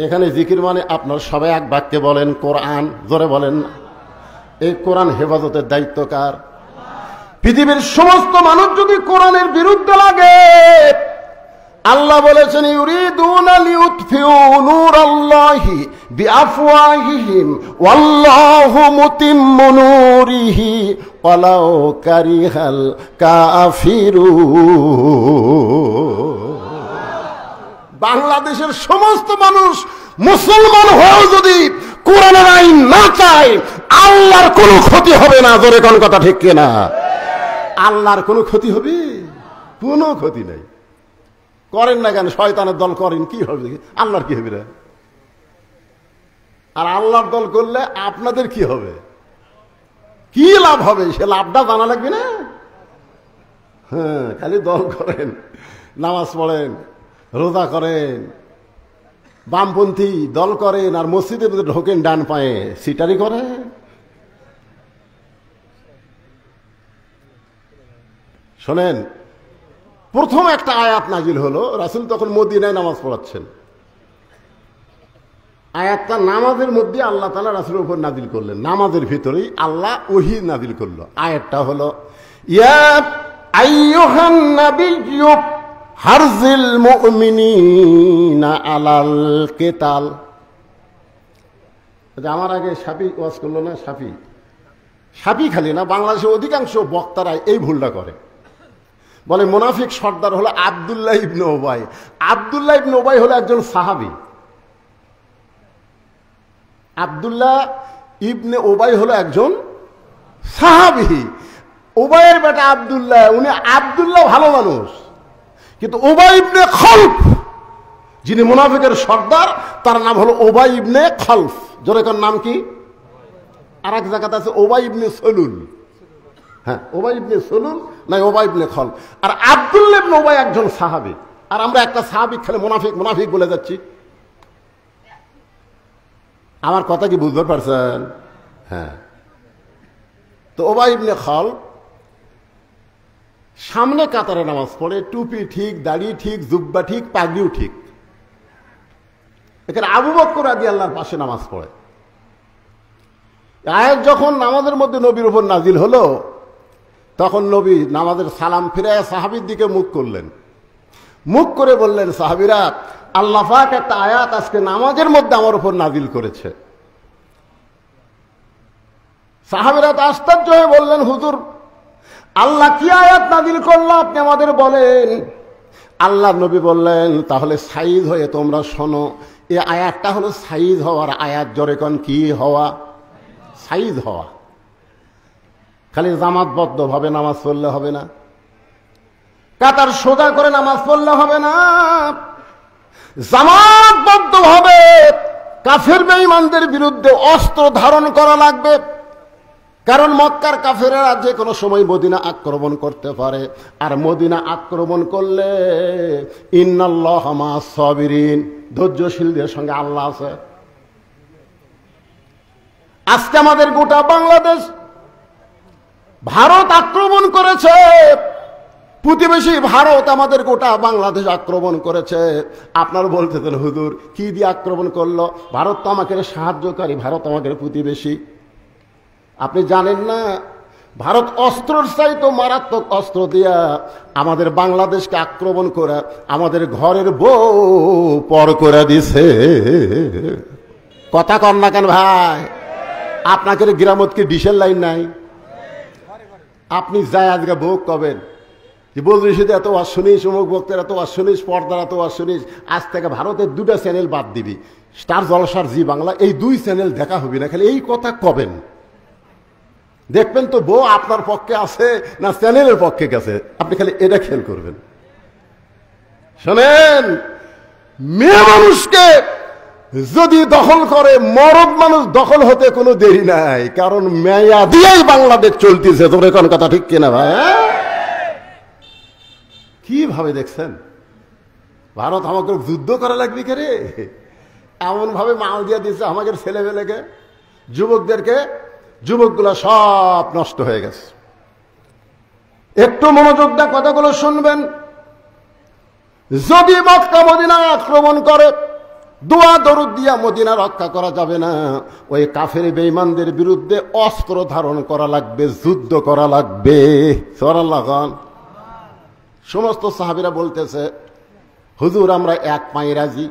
এখানে জিকির মানে আপনার সবাই এক বাক্যে বলেন কোরআন, জোরে বলেন। এই কোরআন হেফাজতের দায়িত্ব কার? পৃথিবীর সমস্ত মানুষ যদি কোরআনের বিরুদ্ধে লাগে, আল্লাহ বলেছেন ইউরিদুনা লিউতফিউ নূরাল্লাহি বিআফওয়াহিহিম ওয়াল্লাহু মুতিম্মু নূরিহি ওয়ালাউ কারিহাল কাফিরুন। বাংলাদেশের সমস্ত মানুষ মুসলমান হয়েও যদি কোরআনের আইন না চায়, আল্লাহর কোনো ক্ষতি হবে না। জোরে কোন কথা ঠিক কিনা? আল্লাহর কোনো ক্ষতি হবে? কোনো ক্ষতি নাই। করেন না কেন? শয়তানের দল করেন, কি হবে? আল্লাহর কি হবে রে? আর আল্লাহর দল করলে আপনাদের কি হবে? কি লাভ হবে? সে লাভটা জানা লাগবে না? হ্যাঁ, খালি দল করেন, নামাজ পড়েন, রোজা করেন, বামপন্থী দল করেন, আর মসজিদে ঢোকেন ডান পায়ে, সিটারি করেন। শোনেন, প্রথম একটা আয়াত নাজিল হলো, রাসূল তখন মদিনায় নামাজ পড়াচ্ছেন। আয়াতটা নামাজের মধ্যে আল্লাহ তাআলা রাসূলের উপর নাজিল করলেন, নামাজের ভিতরেই আল্লাহ ওহী নাজিল করলো। আয়াতটা হলো ইয়া আইয়ুহান নাবিয়্যু হারজিল মুমিনিনা আলাল কিতাল। আমার আগে শাফি ওয়াজ করলো না, শাফি খালি না, বাংলাদেশের অধিকাংশ বক্তারা এই ভুলটা করে। বলে মুনাফিক সর্দার হলো আব্দুল্লাহ ইবনে উবাই। আব্দুল্লাহ ইবনে উবাই হলো একজন সাহাবী। আব্দুল্লাহ ইবনে উবাই হলো একজন সাহাবী। উবাইয়ের বেটা আব্দুল্লাহ, উনি আব্দুল্লাহ ভালো মানুষ, কিন্তু উবাই ইবনে খলফ যিনি মুনাফিকের সর্দার, তার নাম হলো উবাই ইবনে খলফ। জোরে কোন নাম কি? আর এক জায়গাতে আছে উবাই ইবনে সলুল। হ্যাঁ, উবাই ইবনে সলুল না উবাই ইবনে খলফ। আর আব্দুল্লাহ ইবনে উবাই একজন সাহাবী। আর আমরা একটা সাহাবী খালি মুনাফিক মুনাফিক বলে যাচ্ছি। আমার কথা কি বুঝতে পারছেন? হ্যাঁ, তো উবাই ইবনে খলফ সামনে কাতারে নামাজ পড়ে, টুপি ঠিক, দাড়ি ঠিক, জুব্বা ঠিক, পাগড়িও ঠিক। এখানে আবু বকর রাদিয়াল্লাহু পাশে নামাজ পড়ে। আয়াত যখন নামাজের মধ্যে নবীর উপর নাজিল হলো, তখন নবী নামাজের সালাম ফিরায় সাহাবীর দিকে মুখ করলেন। মুখ করে বললেন, সাহাবীরা, আল্লাহ পাক একটা আয়াত আজকে নামাজের মধ্যে আমার উপর নাজিল করেছে। সাহাবীরা তো আশ্চর্য হয়ে বললেন, হুজুর, আল্লাহ কি আয়াত নাজিল করলো আপনি আমাদের বলেন। আল্লাহ নবী বললেন, তাহলে সাইজ হয়ে তোমরা শোনো। এই আয়াতটা হলো সাইজ হওয়ার আয়াত। জোরে কোন কি হওয়া? সাইজ হওয়া। খালি জামাতবদ্ধ ভাবে নামাজ পড়লে হবে না, কাতার সোজা করে নামাজ পড়লে হবে না, জামাতবদ্ধ ভাবে কাফের বেঈমানদের বিরুদ্ধে অস্ত্র ধারণ করা লাগবে। কারণ মক্কার কাফেরেরা যে কোনো সময় মদিনা আক্রমণ করতে পারে, আর মদিনা আক্রমণ করলে ইন্নাল্লাহা মা'আস সাবিরিন, ধৈর্যশীলদের সঙ্গে আল্লাহ আছে। আজকে আমাদের গোটা বাংলাদেশ ভারত আক্রমণ করেছে, প্রতিবেশী ভারত আমাদের গোটা বাংলাদেশ আক্রমণ করেছে। আপনার বলতেছেন, হুজুর কি দিয়ে আক্রমণ করলো? ভারত তো আমাকে সাহায্যকারী, ভারত আমাকে প্রতিবেশী। আপনি জানেন না, ভারত অস্ত্রের চাইতে মারাত্মক অস্ত্র দিয়া আমাদের বাংলাদেশকে আক্রমণ করে আমাদের ঘরের বউ পর করে দিছে। কথা কন না কেন ভাই? আপনাকে গ্রামত কি ডিশেল লাইন নাই? আপনি যাই আজকে ভোগ কবেন যে বলছিস এত ওয়াজ শুনিস, অমুক বক্তের এত ওয়াজ শুনিস, পর্দার এত ওয়াজ শুনিস, আজ থেকে ভারতের দুটা চ্যানেল বাদ দিবি, স্টার জলসার জি বাংলা, এই দুই চ্যানেল দেখা হবে না। খালি এই কথা কবেন, দেখবেন তো বউ আপনার পক্ষে আছে না চ্যানেলের পক্ষে গেছে। আপনি খালি এটা খেয়াল করবেন। শোনেন, মেয়ে মানুষকে যদি দখল করে, মরদ মানুষ দখল হতে কোনো দেরি নাই, কারণ মেয়া দিয়েই বাংলাদেশ চলতেছে। তোর কোন কথা ঠিক কিনা ভাই? কিভাবে দেখছেন? ভারত আমাকে যুদ্ধ করা লাগবে কে রে? এমন ভাবে মাল দিয়ে দিচ্ছে আমাদের ছেলেমেয়েকে, যুবকদেরকে, যুবকগুলা সব নষ্ট হয়ে গেছে। একটু মনোযোগ দিয়ে কথাগুলো শুনবেন। যদি মক্কা মদিনা আক্রমণ করে, দোয়া দরুদ দিয়া মদিনা রক্ষা করা যাবে না। ওই কাফের বেঈমানদের বিরুদ্ধে অস্ত্র ধারণ করা লাগবে, যুদ্ধ করা লাগবে। সুবহানাল্লাহ। সমস্ত সাহাবীরা বলতেছে, হুজুর আমরা এক পায়ে রাজি।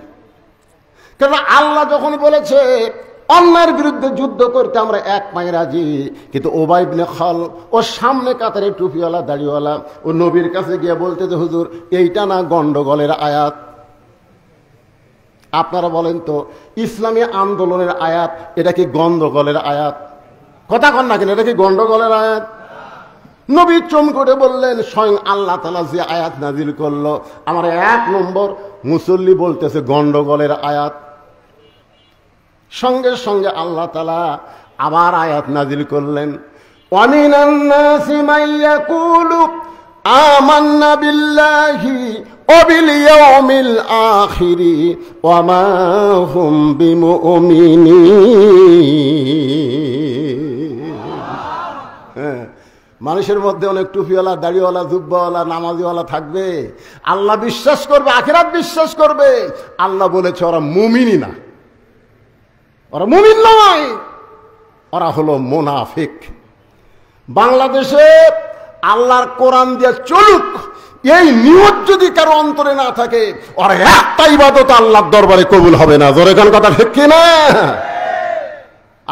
কারণ আল্লাহ যখন বলেছে অন্যায়ের বিরুদ্ধে যুদ্ধ করতে আমরা এক পায়ে রাজি, কিন্তু উবাই ইবনে খালদ ও সামনে কাতারে টুপিওয়ালা দাড়িওয়ালা ও নবীর কাছে গিয়ে বলতেছে, হুজুর এইটা না গন্ডগোলের আয়াত? আপনারা বলেন তো, ইসলামী আন্দোলনের আয়াত এটা কি গন্ডগোলের আয়াত? কথা কন না কেন, এটা কি গন্ডগোলের আয়াত? নবী চম করে বললেন, স্বয়ং আল্লাহ তাআলা যে আয়াত নাজিল করলো, আমার 1 নম্বর মুসল্লি বলতেছে গন্ডগোলের আয়াত। সঙ্গে সঙ্গে আল্লাহ তাআলা আবার আয়াত নাজিল করলেন, ওয়ামিনান নাসি মান ইয়াকুলু আমান্না বিল্লাহি ওয়া বিল ইয়াউমিল আখিরি ওয়া মা হুম বিমুমিনিন। মানুষের মধ্যে অনেক টুপিওয়ালা, দাড়িওয়ালা, জুব্বাওয়ালা, নামাজিওয়ালা থাকবে, আল্লাহ বিশ্বাস করবে, আখিরাত বিশ্বাস করবে। আল্লাহ বলেছে ওরা মুমিনই না, ওরা মুমিন নয়, ওরা হলো মুনাফিক। বাংলাদেশে আল্লাহর কোরআন দিয়ে চলুক, এই নিয়ত যদি কারো অন্তরে না থাকে, ওর একটা ইবাদত আল্লাহর দরবারে কবুল হবে না। জোরে কোন কথা ঠিক কি না?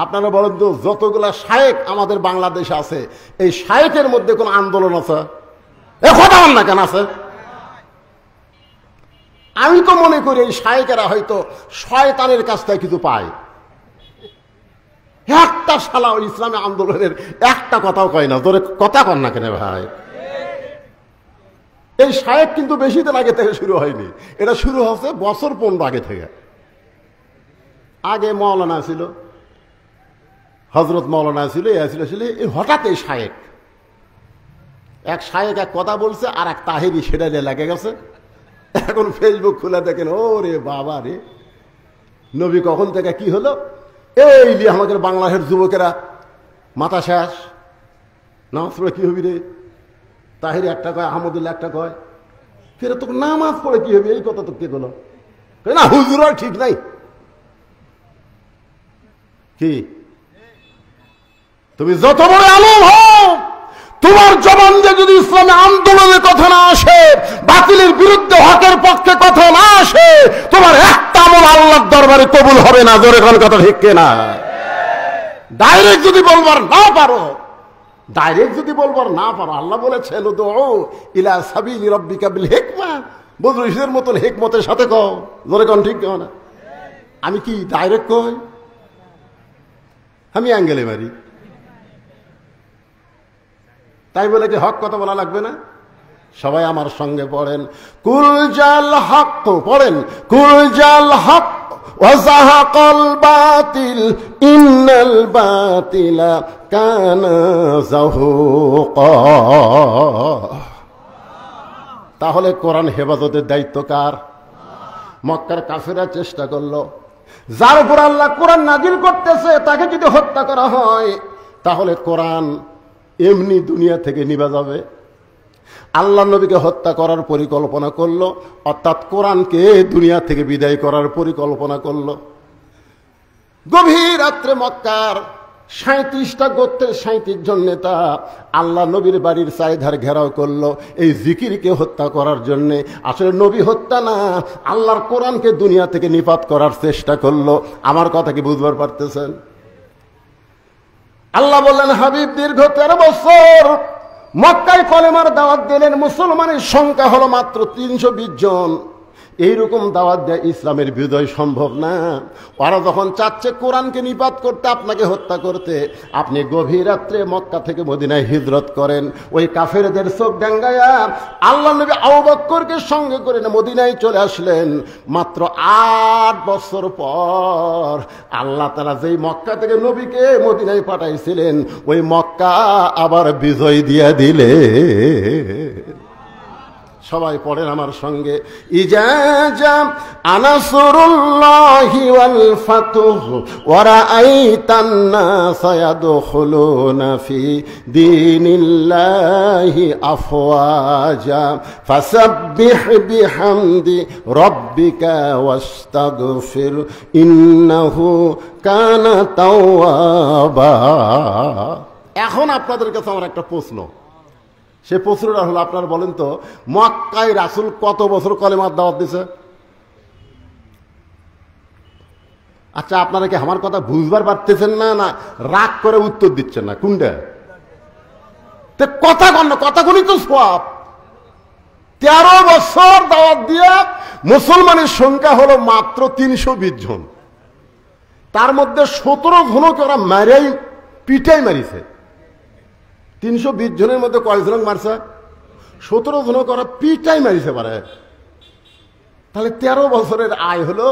আপনারা বলেন তো, যতগুলা শায়েখ আমাদের বাংলাদেশে আছে, এই শায়েখের মধ্যে কোন আন্দোলন আছে? এ কথা বল না কেন আছে? আমি তো মনে করি এই শায়েখেরা হয়তো শয়তানের কাছ থেকে কিছু পায়। একটা শালা ওই ইসলামী আন্দোলনের একটা কথাও কয় না। তোরে কথা কর না কেন ভাই? এই শায়েখ কিন্তু বেশি দিন আগে থেকে শুরু হয়নি, এটা শুরু হচ্ছে বছর 15 আগে থেকে। আগে মাওলানা ছিল, হজরত মাওলানা ছিল, হঠাৎ এই শায়েখ, এক শায়েখ এক কথা বলছে, আর এক তাহেরি সেটা নিয়ে লেগে গেছে। এখন ফেসবুক খুলে দেখেন, ও রে বাবা রে, নবী কখন থেকে কি হলো, এই যে আমাদের বাংলাদেশের যুবকেরা মাথা শেষ, নামাজ পড়ে কি হবি রে? তাহেরি একটা কয়, আহমদুল্লাহ একটা কয়, ফের তোকে নামাজ পড়ে কি হবে, এই কথা তো কে বলো না, হুজুর আর ঠিক নাই। কি তুমি যত বড় আলেম হও, তোমার জবান দিয়ে যদি ইসলামী আন্দোলনের কথা না আসে, বাতিলের বিরুদ্ধে হকের পক্ষে কথা না আসে, তোমার একটা আমল আল্লাহর দরবারে কবুল হবে না। জোরে কোন কথা ঠিক কিনা? ডাইরেক্ট যদি বলবার না পারো, আল্লাহ বলেছেন, উদউ ইলা সাবিলি রাব্বিকা বিল হিকমা, বদরুশের মতন হিকমতের সাথে কও। জোরে কোন ঠিক না? আমি কি ডাইরেক্ট কই? আমি অ্যাঙ্গেলে মারি, তাই বলে কি হক কথা বলা লাগবে না? সবাই আমার সঙ্গে পড়েন, কুল জাল হক, পড়েন, কুল জাল হক ওয়া যাহাকাল বাতিল ইন্নাল বাতিলা কানা যাহুকা। তাহলে কোরআন হেফাজতের দায়িত্ব কার? মক্কার কাফেররা চেষ্টা করলো, যার উপর আল্লাহ কোরআন নাজিল করতেছে তাকে যদি হত্যা করা হয়, তাহলে কোরআন এমনি দুনিয়া থেকে নিভে যাবে। আল্লাহ নবীকে হত্যা করার পরিকল্পনা করলো, অর্থাৎ কোরআনকে দুনিয়া থেকে বিদায় করার পরিকল্পনা করলো। গভীর রাত্রে মক্কার 37টা গোত্রের 37 জন নেতা আল্লাহ নবীর বাড়ির চারিধার ঘেরাও করলো এই জিকিরকে হত্যা করার জন্য। আসলে নবী হত্যা না, আল্লাহর কোরআনকে দুনিয়া থেকে নিপাত করার চেষ্টা করলো। আমার কথা কি বুঝবার পারতেছেন? আল্লাহ বললেন, হাবিব দীর্ঘ 13 বছর মক্কায় কলেমার দাওয়াত দিলেন, মুসলমানের সংখ্যা হলো মাত্র 320 জন। এইরকম দাওয়াত দেয় ইসলামের বিজয় সম্ভব না। ওরা যখন চাচ্ছে কোরআনকে নিপাত করতে, আপনাকে হত্যা করতে, আপনি গভীর রাত্রে মক্কা থেকে মদিনায় হিজরত করেন। ওই কাফেরদের চোখ ডাঙ্গায়া আল্লাহ নবী আবু বকরকে সঙ্গে করে মদিনায় চলে আসলেন। মাত্র 8 বছর পর আল্লাহ তাআলা যেই মক্কা থেকে নবীকে মদিনায় পাঠাইছিলেন, ওই মক্কা আবার বিজয় দিয়ে দিলে। সবাই পড়েন আমার সঙ্গে, ইজা জা আনাসরুল্লাহি ওয়াল ফাতহু ওয়া রাআইতান নাসা ইয়াদখুলুনা ফি দীনিল্লাহি আফওয়াজা ফাসাব্বিহ বিহামদি রাব্বিকা ওয়াস্তাগফির ইন্নাহু কানা তাওয়াবা। এখন আপনাদের কাছে আমার একটা প্রশ্ন, সে প্রশ্নটা হলো, আপনারা বলেন তো, মক্কায় রাসূল কত বছর কলেমার দাওয়াত দিছে? আচ্ছা, আপনারা কি আমার কথা বুঝবার পারতেছেন না, না রাগ করে উত্তর দিচ্ছেন না? কোনটা কথা কন না, কথা কোনই তো সওয়াব। 13 বছর দাওয়াত দিয়ে মুসলমানের সংখ্যা হলো মাত্র 320 জন। তার মধ্যে 17 জনকে ওরা মারাই পিটাই মারিছে। 320 জনের মধ্যে কয়জন মারছে? 17 জনকে ওরা পিটাই মারিছে পারে। তাহলে 13 বছরের আয় হলো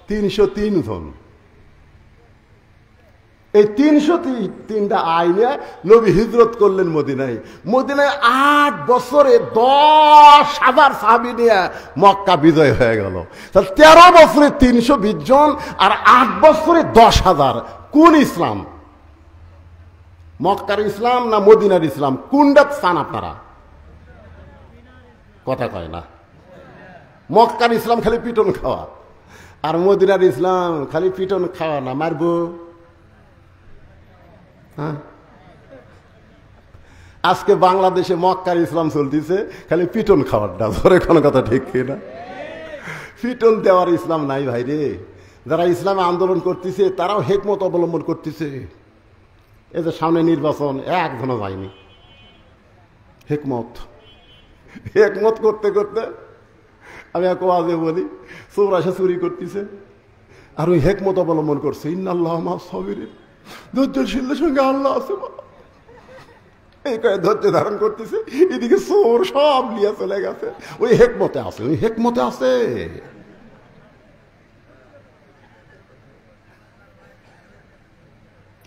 303 জন। এই 303টা আয় নিয়ে নবী হিজরত করলেন মদিনায়। মদিনায় 8 বছরে 10,000 সাহাবী নিয়ে মক্কা বিজয় হয়ে গেল। তাহলে 13 বছরে 320 জন আর 8 বছরে 10,000। কোন ইসলাম? মক্কার ইসলাম না মদিনার ইসলাম? কোনটা চান আপনারা? কথা কয় না। মক্কার ইসলাম খালি পিটন খাওয়া, আর মদিনার ইসলাম খালি পিটন খাওয়া না, মারবো। হ্যাঁ, আজকে বাংলাদেশে মক্কার ইসলাম চলতেছে খালি পিটন খাওয়ারটা। ধরে কোনো কথা ঠিক না? পিটন দেওয়ার ইসলাম নাই ভাই রে। যারা ইসলামে আন্দোলন করতেছে তারাও হিকমত অবলম্বন করতেছে। এই যে সামনে নির্বাচন, একজনও যায়নি। হিকমত করতে করতে আমি এক ওয়াজে বলি, চোর আসে চুরি করতেছে আর ওই হিকমত অবলম্বন করছে, ইন্নাল্লাহ মা'আস সাবিরিন, ধৈর্যশীলদের সঙ্গে আল্লাহ আছে। এই কয়ে ধৈর্য ধারণ করতেছে, এদিকে চোর সব নিয়ে চলে গেছে। ওই হিকমতে আছে, ওই হিকমতে আছে।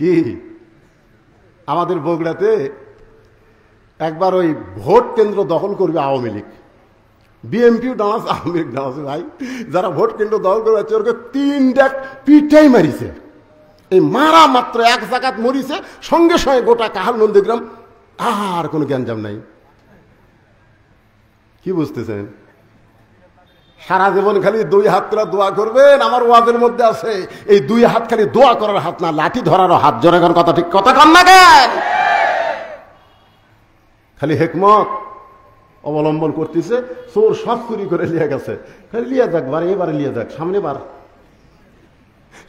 কি আমাদের বগুড়াতে একবার ওই ভোট কেন্দ্র দখল করবে আওয়ামী লীগ, বিএনপিও ডানাস, আওয়ামী লীগ ডানাস। ভাই যারা ভোট কেন্দ্র দখল করে যাচ্ছে ওকে 3টা পিটাই মারিছে। এই মারা মাত্র 1 জায়গাত মরিছে, সঙ্গে সঙ্গে গোটা কাহাল নন্দীগ্রাম আর কোনো গ্যাঞ্জাম নাই। কি বুঝতেছেন? সারা জীবন খালি 2 হাত করে দোয়া করবেন। আমার ওয়াজের মধ্যে আছে এই 2 হাত খালি দোয়া করার হাত না, লাঠি ধরারও হাত। জোরে কোন কথা ঠিক কথা কন না কেন? খালি হিকমত অবলম্বন করতেছে। চোর সব চুরি করে লিয়ে গেছে, খালি লিয়ে যাক, বার এবারে লিয়ে যাক,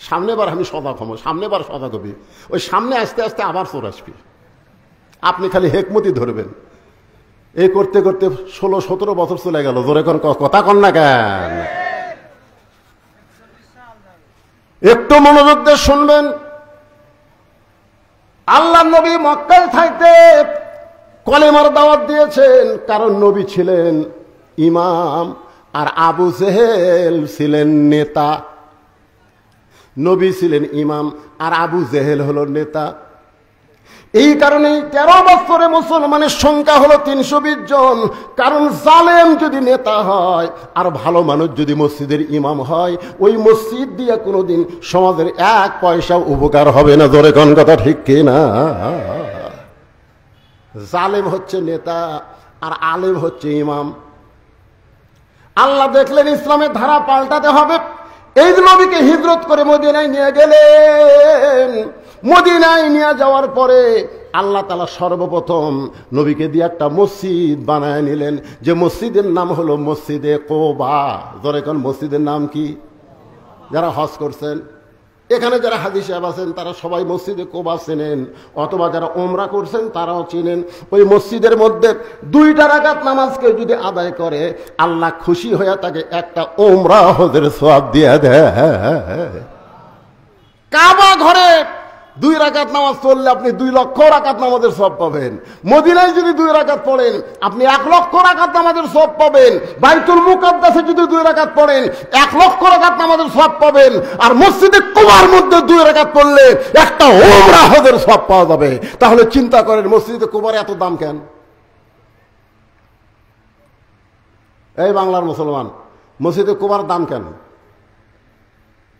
সামনেবার আমি সজাগ হবো, সামনেবার সজাগ হবি। ওই সামনে আস্তে আস্তে আবার চোর আসবি। আপনি খালি হিকমতই ধরবেন। এই করতে করতে 16-17 বছর চলে গেল। জোরে কোন কথা কন না কেন? একটু মনোযোগ দিয়ে শুনবেন। আল্লাহ নবী মক্কায় থাকতে কলেমার দাওয়াত দিয়েছেন, কারণ নবী ছিলেন ইমাম আর আবু জেহেল ছিলেন নেতা। নবী ছিলেন ইমাম আর আবু জেহেল হলো নেতা। এই কারণে 13 বছরে মুসলমানের সংখ্যা হলো 320 জন। কারণ জালেম যদি নেতা হয় আর ভালো মানুষ যদি মসজিদের ইমাম হয়, ওই মসজিদ দিয়ে কোনোদিন সমাজের 1 পয়সা উপকার হবে না। জোরে কোন কথা ঠিক কিনা? জালেম হচ্ছে নেতা আর আলেম হচ্ছে ইমাম। আল্লাহ দেখলেন ইসলামের ধারা পাল্টাতে হবে, এই নবীকে হিজরত করে মদিনায় নিয়ে গেলেন। মদিনায় নিয়ে যাওয়ার পরে আল্লাহ তাআলা সর্বপ্রথম নবীকে দিয়ে একটা মসজিদ বানায় নিলেন, যে মসজিদের নাম হলো মসজিদে কোবা। ধরে কোন মসজিদের নাম কি? যারা হজ করছেন, এখানে যারা হাজী সাহেব আছেন তারা সবাই মসজিদে কোবা চেনেন, অথবা যারা ওমরা করছেন তারাও চিনেন। ওই মসজিদের মধ্যে 2 রাকাত নামাজকে যদি আদায় করে আল্লাহ খুশি হয়ে তাকে একটা ওমরা হজের সওয়াব দিয়ে দেয়। কাবা ঘরে 2 রাকাত নামাজ পড়লে আপনি 2 লক্ষ রাকাত নামাজের সওয়াব পাবেন। মদিনায় যদি 2 রাকাত পড়েন আপনি 1 লক্ষ রাকাত নামাজের সওয়াব পাবেন। বাইতুল মুকাদ্দাসে যদি 2 রাকাত পড়েন 1 লক্ষ রাকাত নামাজের সওয়াব পাবেন। আর মসজিদে কুবার মধ্যে 2 রাকাত পড়লে একটা উমরা হজের সওয়াব পাওয়া যাবে। তাহলে চিন্তা করেন মসজিদে কুবার এত দাম কেন? এই বাংলার মুসলমান, মসজিদে কুবার দাম কেন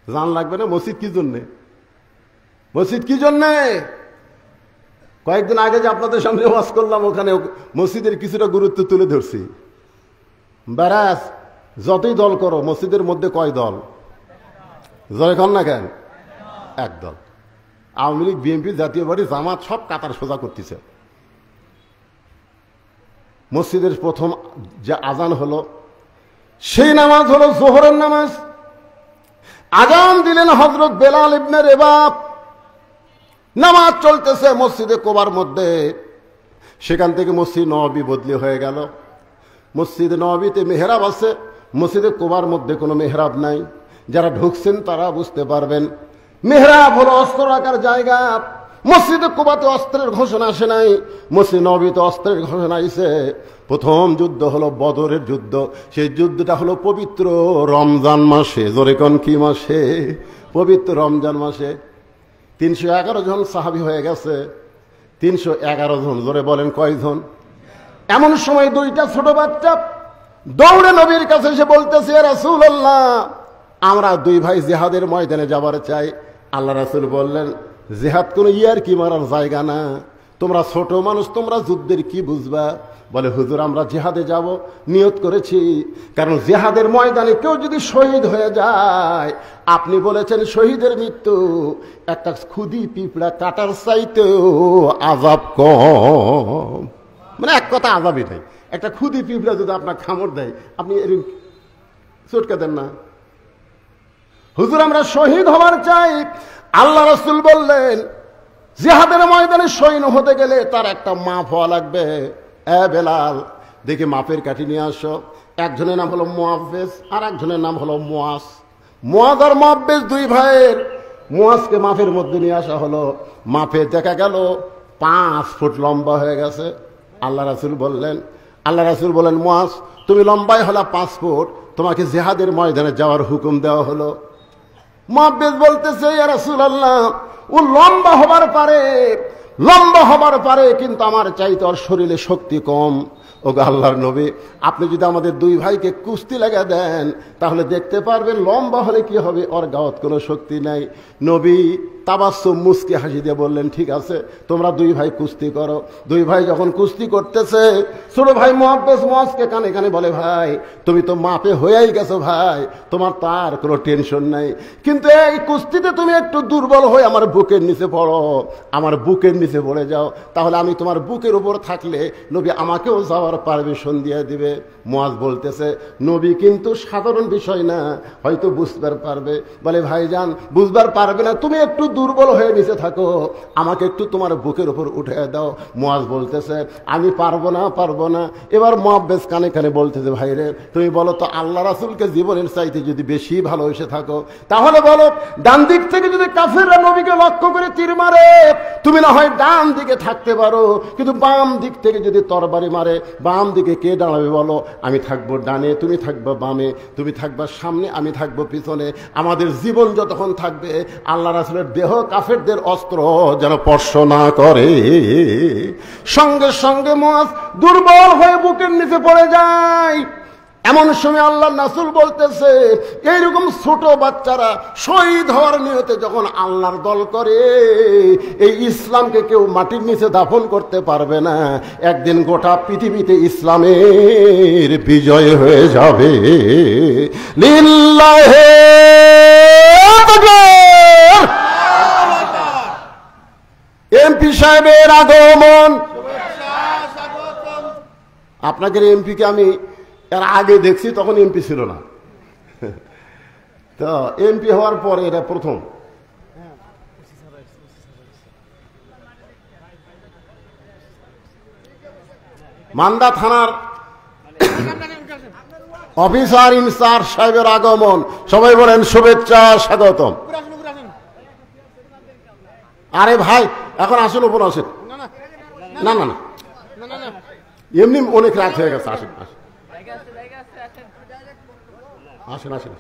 জান লাগবে না? মসজিদ কি জন্যে? মসজিদ কি জন্যে? কয়েকদিন আগে যে আপনাদের সামনে ওয়াজ করলাম, ওখানে মসজিদের কিছুটা গুরুত্ব তুলে ধরছি। ব্যারাস যতই দল করো, মসজিদের মধ্যে কয় দল? জয় কন না কেন? এক দল। আওয়ামী লীগ, বিএনপি, জাতীয় পার্টি, জামাত সব কাতার সোজা করতেছে। মসজিদের প্রথম যে আজান হলো, সেই নামাজ হলো জোহরের নামাজ। আজান দিলেন হযরত বেলাল ইবনে রেবাব। নামাজ চলতেছে মসজিদে কোবার মধ্যে। সেখান থেকে মসজিদ নববী বদলি হয়ে গেল। মসজিদ নববীতে মেহরাব আছে, মসজিদে কোবার মধ্যে কোনো মেহরাব নাই। যারা ঢুকছেন তারা বুঝতে পারবেন। মেহরাব হলো অস্ত্র রাখার জায়গা। মসজিদে কোবাতে অস্ত্রের ঘোষণা আসে নাই, মসজিদ নববীতে অস্ত্রের ঘোষণা আইছে। প্রথম যুদ্ধ হলো বদরের যুদ্ধ। সেই যুদ্ধটা হলো পবিত্র রমজান মাসে। জোরে কোন কি মাসে? পবিত্র রমজান মাসে। 311 জন সাহাবী হয়ে গেছে। 311 জন। জোরে বলেন কয়জন? এমন সময় দুইটা ছোট বাচ্চা দৌড়ে নবীর কাছে এসে বলতেছে, ইয়া রাসূলুল্লাহ, আমরা দুই ভাই জিহাদের ময়দানে যাবার চাই। আল্লাহ রাসূল বললেন, জিহাদ কোনো ইয়ার কি মারার জায়গা না, তোমরা ছোট মানুষ, তোমরা যুদ্ধের কি বুঝবা? বলে, হুজুর আমরা জিহাদে যাব, নিয়ত করেছি। কারণ জিহাদের ময়দানে কেউ যদি শহীদ হয়ে যায়, আপনি বলেছেন শহীদের মৃত্যু একটা খুদি পিঁপড়া কাটার চাইতেও আযাব কম। মানে এক কথা আযাবই নাই। একটা খুদি পিঁপড়া যদি আপনার কামড় দেয়, আপনি এরকম চটকে দেন না? হুজুর আমরা শহীদ হওয়ার চাই। আল্লাহ রাসূল বললেন, জিহাদের ময়দানে সৈন্য হতে গেলে তার একটা মাপ হওয়া লাগবে। এ বেলাল, দেখে মাপের কাঠি নিয়ে আসো। একজনের নাম হলো মুআফেজ, আর একজনের নাম হলো মুয়াজ। মুয়াজ আর মুআফেজ দুই ভাইয়ের। মুয়াজকে মাপের মধ্যে নিয়ে আসা হলো। মাপে দেখা গেল 5 ফুট লম্বা হয়ে গেছে। আল্লাহ রাসূল বললেন, মুয়াজ তুমি লম্বায় হলা 5 ফুট, তোমাকে জিহাদের ময়দানে যাওয়ার হুকুম দেওয়া হলো। মুআফেজ বলতেছে, ইয়া রাসূলুল্লাহ, ও লম্বা হবার পারে, কিন্তু আমার চাইতে ওর শরীরে শক্তি কম। ওগো আল্লাহর নবী, আপনি যদি আমাদের দুই ভাইকে কুস্তি লাগা দেন, তাহলে দেখতে পারবেন লম্বা হলে কি হবে, ওর গাওয়াত কোনো শক্তি নাই। নবী তাবাসসুম মুস্কি হাসি দিয়ে বললেন, ঠিক আছে, তোমরা দুই ভাই কুস্তি করো। দুই ভাই যখন কুস্তি করতেছে, ছোট ভাই মুআজকে কানে কানে বলে, ভাই তুমি তো মাপে হয়েই গেছো ভাই, তোমার তার কোনো টেনশন নাই, কিন্তু এই কুস্তিতে তুমি একটু দুর্বল হয়ে আমার বুকের নিচে পড়ো, আমার বুকের নিচে পড়ে যাও, তাহলে আমি তোমার বুকের উপর থাকলে নবী আমাকেও যাওয়ার পারমিশন দিয়ে দিবে। মুআজ বলতেছে, নবী কিন্তু সাধারণ বিষয় না, হয়তো বুঝবার পারবে। বলে, ভাইজান বুঝবার পারবে না, তুমি একটু দুর্বল হয়ে নিচে থাকো, আমাকে একটু তোমার বুকের উপর উঠে দাও। মুআজ বলতেছে, আমি পারবো না। এবার মুআফেজ কানে কানে বলতেছে, ভাইরে তুমি বলো তো, আল্লাহ রাসূলকে জীবনের চাইতে যদি বেশি ভালোবেসে থাকো, তাহলে বলো, ডান দিক থেকে যদি কাফেররা নবীকে লক্ষ্য করে তীর মারে, তুমি না হয় ডান দিকে থাকতে পারো, কিন্তু বাম দিক থেকে যদি তরবারি মারে, বাম দিকে কে দাঁড়াবে বলো? আমি থাকবো ডানে, তুমি থাকবা বামে, তুমি থাকবা সামনে, আমি থাকবো পিছনে। আমাদের জীবন যতক্ষণ থাকবে, আল্লাহ রাসূলের দেহ কাফেরদের অস্ত্র যেন স্পর্শ না করে। সঙ্গে সঙ্গে মুআজ দুর্বল হয়ে বুকের নিচে পড়ে যায়। এমন সময় আল্লাহ রাসূল বলতেছে, এইরকম ছোট বাচ্চারা শহীদ হওয়ার নিয়তে যখন আল্লাহর দল করে, এই ইসলামকে কেউ মাটির নিচে দাফন করতে পারবে না। একদিন গোটা পৃথিবীতে ইসলামের বিজয় হয়ে যাবে। লিল্লাহি তাকবীর। এমপি সাহেবের আগমন। আপনাদের এমপিকে আমি এর আগে দেখছি, তখন এমপি ছিল না, তো এমপি হওয়ার পরে এটা প্রথম। মান্দা থানার অফিসার ইনচার্জ সাহেবের আগমন। সবাই বলেন শুভেচ্ছা, স্বাগতম। আরে ভাই, এখন আসুন, উপর আসেন। না না না, এমনি অনেক রাত হয়ে গেছে, আসেন আসেন আসেন আসেন।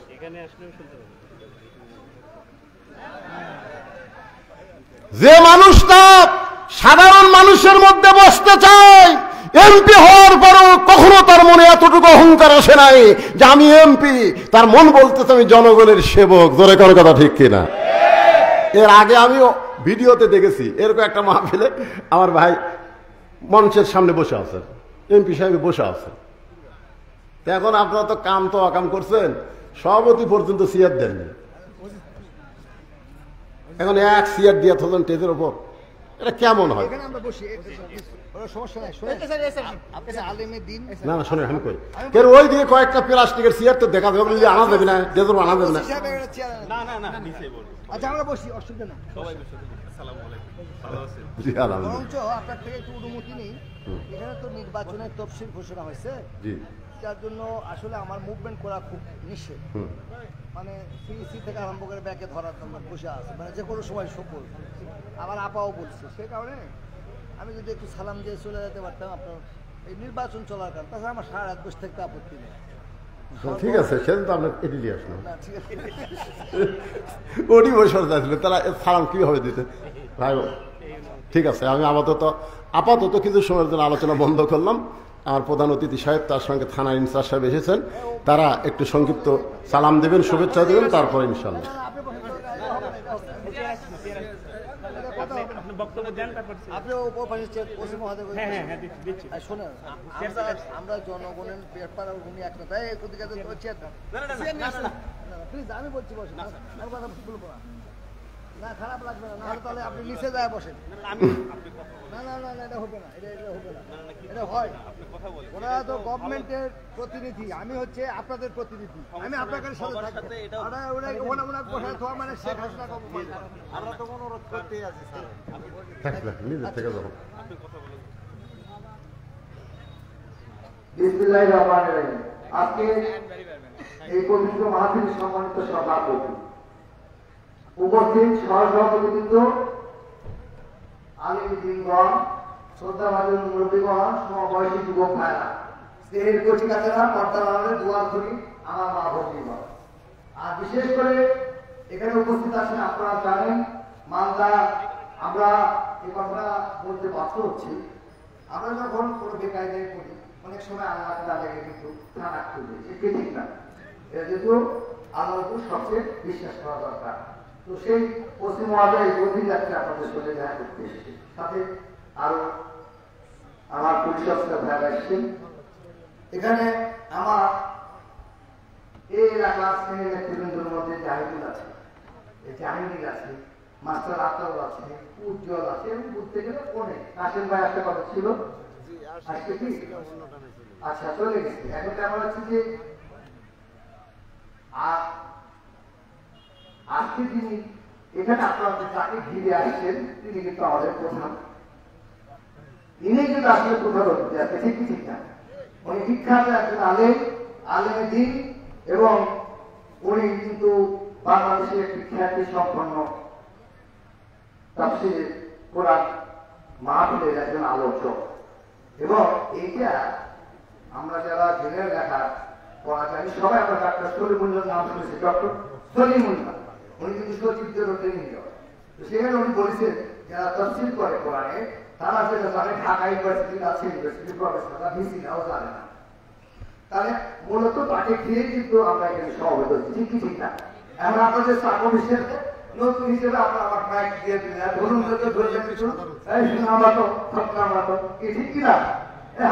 যে মানুষটা সাধারণ মানুষের মধ্যে বসতে চায়, এমপি হওয়ার পরও কখনো তার মনে এতটুকু অহংকার আসে নাই যে আমি এমপি। তার মন বলতেছে আমি জনগণের সেবক। জোরে কোনো কথা ঠিক কিনা? এর আগে আমিও ভিডিওতে দেখেছি এরকম একটা মাহফিলে আমার ভাই মঞ্চের সামনে বসে আছেন, এমপি সাহেব বসে আছেন। এখন আপনারা তো কাম তো অকাম করছেন, সভাপতি পর্যন্ত চেয়ার দেননি। এখন এক চেয়ার দিয়ে থাকলেন টেজের ওপর, এটা কেমন হয়? না না শোনেন, আমি কই কেন ওই দিকে কয়েকটা প্লাস্টিকের চেয়ার তো দেখা যাবে, আনা যাবে না, টেজের আনা যাবে না। আচ্ছা আমরা বসি, অসুবিধা না। আপনার থেকে একটু অনুমতি নেই। এখানে তো নির্বাচনের তফসিল ঘোষণা হয়েছে, যার জন্য আসলে আমার মুভমেন্ট করা খুব নিষেধ। মানে সিইসি থেকে আরম্ভ করে ব্যাকে ধরার জন্য বসে আছে, মানে যে কোনো সময় সফল। আমার আপাও বলছে, সে কারণে আমি যদি একটু সালাম দিয়ে চলে যেতে পারতাম আপনার এই নির্বাচন চলার কারণ। তাছাড়া আমার সারা রাত বসে থাকতে আপত্তি নেই। ঠিক আছে, সেদিন তো আপনার এটি নিয়ে আসলাম, ওটি বসে যাচ্ছিল, তারা সালাম কিভাবে দিতে ভাই? ঠিক আছে, আমি আপাতত কিছু সময়ের জন্য আলোচনা বন্ধ করলাম। আমার প্রধান অতিথি সাহেব, তার সঙ্গে থানা ইনচার্জ সাহেব এসেছেন, তারা একটু সংক্ষিপ্ত সালাম দেবেন, শুভেচ্ছা দেবেন, তারপরে ইনশাল্লাহ। আমরা জনগণের ব্যাপারে উনি একটা প্লিজ আমি বলছি বসেন, না খারাপ লাগবে না, নাহলে তাহলে আপনি নিচে যায় বসেন। না না না এটা হবে না, এটা হবে না, এটা হয়। ওরা তো গভর্নমেন্টের প্রতিনিধি, আমি হচ্ছে আপনাদের প্রতিনিধি, আমি আপনাদের সাথে থাকবো। মানে শেখ হাসিনা আমরা তো অনুরোধ করতেই আছি স্যার। বিসমিল্লাহির রহমানির রহিম। আজকে এই পবিত্র মাহফিল সম্মানিত সভাপতি, উপস্থিত সহসভাপতিবৃন্দ, আলিমগণ, শ্রদ্ধাভাজন মুরব্বীগণ, সমবয়সী যুবক ভাইরা, স্নেহের কচিকাছেরা, পর্দার দোয়ার করি আমার মা ভগ্নীগণ। আর বিশেষ করে এখানে উপস্থিত আছেন, আপনারা জানেন মালদা, আমরা এই কথাটা বলতে বাধ্য হচ্ছি, আমরা যখন কোনো বেকায়দায় করি অনেক সময় আল্লাহ তাদেরকে কিন্তু থানা খুঁজে, এটা ঠিক না। এটা যেহেতু আল্লাহর উপর সবচেয়ে বিশ্বাস করা দরকার। তো সেই পশ্চিম মহাজয় গভীর যাত্রা আপনাদের সঙ্গে দেখা করতে এসেছি, সাথে আরো আমার পুলিশ অফিসার ভাইরা এসেছেন। এখানে আমার এই এলাকার শ্রেণীর নেতৃবৃন্দের মধ্যে জাহিদুল আছে, জাহিদুল আছে, মাস্টার আতাউল আছে, উজ্জ্বল আছে, এবং বুঝতে গেলে অনেক। কাশেম ভাই একটা কথা ছিল, আজকে কি আচ্ছা চলে গেছে। এখন কেমন হচ্ছে যে আজকে তিনি এখানে আপনাদের যাকে ঘিরে আসছেন তিনি কিন্তু আমাদের প্রধান, তিনি কিন্তু আসলে প্রধান অতিথি আছে, ঠিক কি ঠিক না? উনি বিখ্যাত একজন আলেম দিন, এবং উনি কিন্তু বাংলাদেশের একটি খ্যাতি সম্পন্ন তাফসীর কোরআন মাহফিলের একজন আলোচক। এবং এইটা আমরা যারা জেনারেল লেখা পড়া জানি সবাই, আমরা ডাক্তার সলিমুল্লাহর নাম শুনেছি, ডক্টর সলিমুল্লাহ, উনি কিন্তু সচিবদের ট্রেনিং দেওয়া। তো সেখানে উনি বলেছেন যারা তাফসীর করে কোরআনে তারা সেটা জানে, ঢাকা ইউনিভার্সিটি আছে, ইউনিভার্সিটি প্রফেসর বা ভিসি নাও জানে না। তাহলে মূলত তাকে ঘিরে কিন্তু আমরা এখানে সমাবেত হচ্ছি, ঠিক কি ঠিক না? এখন আপনাদের চাকর হিসেবে নতুন হিসেবে আপনার আমার মাইক দিয়ে দিলেন, ধরুন ধরলেন কিছু, আমরা তো আমরা তো ঠিক কিনা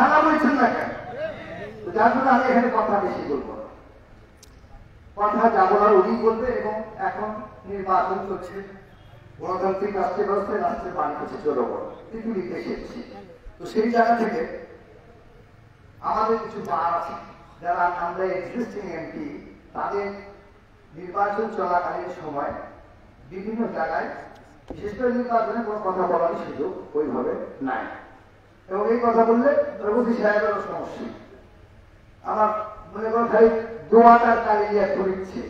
হানা বলছেন না কেন? যার জন্য আমি এখানে কথা বেশি বলবো, কথা যাবো না, উনি বলবে। এবং এখন নির্বাচন করছে, গণতান্ত্রিক রাষ্ট্রের ব্যবস্থায় রাষ্ট্রের বাণী হচ্ছে জনগণ, পৃথিবী এসেছে। তো সেই জায়গা থেকে আমাদের কিছু বার আছে যারা আমরা এক্সিস্টিং এমপি, তাদের নির্বাচন চলাকালীন সময় বিভিন্ন জায়গায় বিশেষ করে নির্বাচনে কোনো কথা বলার সুযোগ ওইভাবে নাই। এবং এই কথা বললে প্রভৃতি সাহেবেরও সমস্যা। আমার মনে করেন ভাই দোয়াটার কালিয়া করিচ্ছে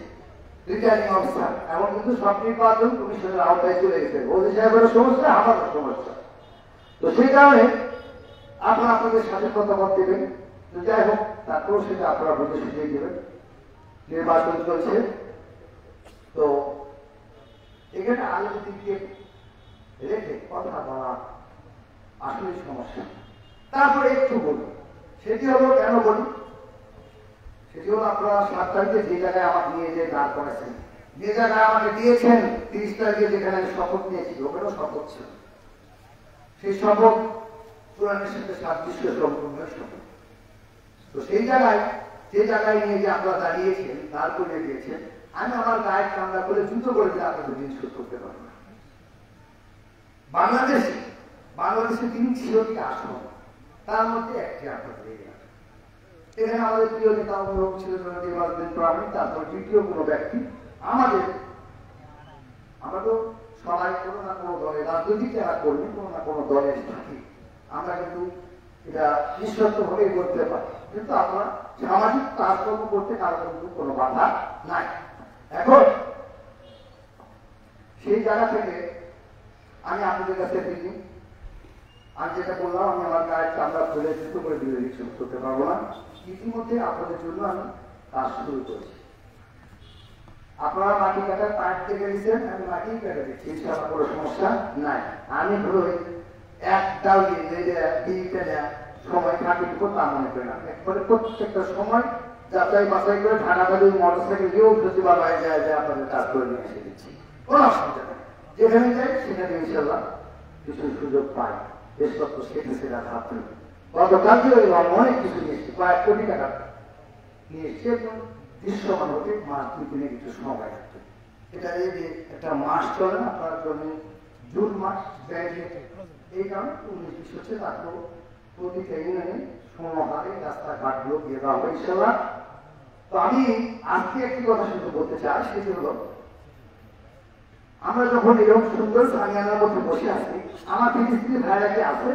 রিটার্নিং অফিসার, এমন কিন্তু সব নির্বাচন কমিশনের আওতায় চলে গেছে, প্রভৃতি সাহেবেরও সমস্যা, আমারও সমস্যা। তো সেই কারণে আপনারা আপনাদের সাথে কথা বলতে দেবেন। তো যাই হোক, তারপরেও সেটা আপনারা বুঝে শিখিয়ে দেবেন। নির্বাচন চলছে, তো এখানে আলোচনা দিকে রেখে কথা বলা আসলে সমস্যা। তারপরে একটু বলি, সেটি হলো কেন বলি, সেটি হলো আপনারা 7 তারিখে যে জায়গায় আমাকে নিয়ে যে দাঁড় করেছেন, যে জায়গায় আমাকে দিয়েছেন 30 তারিখে যেখানে আমি শপথ নিয়েছি, ওখানেও শপথ ছিল। সেই শপথ কোরআনের সাথে সাদৃশ্য সম্পূর্ণ শপথ। তো সেই জায়গায় যে জায়গায় নিয়ে যে আপনারা দাঁড়িয়েছেন, দাঁড় করিয়ে দিয়েছেন, আমি আমার গায়ের কান্না করে জুতো করে দিয়ে আপনাদের জিনিস শোধ করতে পারবো না। বাংলাদেশে তিনি ছিল কি আসন, তার মধ্যে একটি আপনাদের এখানে আমাদের প্রিয় নেতা অভিভাবক ছিল প্রাণী, তারপর দ্বিতীয় কোনো ব্যক্তি আমাদের, আমরা তো সবাই কোনো না কোনো দলে রাজনৈতিক যারা কর্মী কোনো না কোনো দলে থাকি, আমরা কিন্তু এটা নিঃশর্ত ভাবে করতে পারি, কিন্তু আমরা সামাজিক কাজকর্ম করতে কারো কিন্তু কোনো বাধা নাই। এখন সেই জায়গা থেকে আমি আপনাদের কাছে দিদি, আমি যেটা বললাম, আমি আমার গায়ের চামড়া খুলে জুতো করে দিয়ে রিক্সা করতে পারবো না। ইতিমধ্যে আপনাদের জন্য আমি কাজ শুরু করেছি। আপনারা মাটি কাটার পাইপ থেকে দিচ্ছেন, আমি মাটি কেটে দিচ্ছি, ইনশাআল্লাহ কোনো সমস্যা নাই। আমি ধরো একটাও সময় থাকি তা মনে করি না, একবারে প্রত্যেকটা সময় যাচাই বাছাই করে ঢাকা বাড়ি মোটরসাইকেল দিয়েও প্রতিবার হয়ে যায় যে আপনাদের কাজ করে নিয়ে এসে দিচ্ছি, কোনো অসুবিধা নেই। যেখানে যাই সেখানে ইনশাআল্লাহ কিছু সুযোগ পাই, দেশপত্র শিখেছে হাত নেই। গতকালকে অনেক কিছু নিয়েছি, কয়েক কোটি টাকা নিয়ে এসে দৃশ্যমান হতে মাস 2-3 কিছু সময় লাগবে। এটা এই যে একটা মাস চলে না আপনার জন্য, জুন মাস ব্যাংকে, এই কারণে 19-20 হচ্ছে, তারপর প্রতিটা ইউনিয়নে সমহারে রাস্তাঘাটগুলো দিয়ে দেওয়া হবে ইনশাআল্লাহ। তো আমি আজকে একটি কথা শুধু বলতে চাই, সেটি হলো আমরা যখন এরকম সুন্দর সামিয়ানার মধ্যে বসে আছি, আমার ফিলিস্তিনি ভাইরা কি আছে?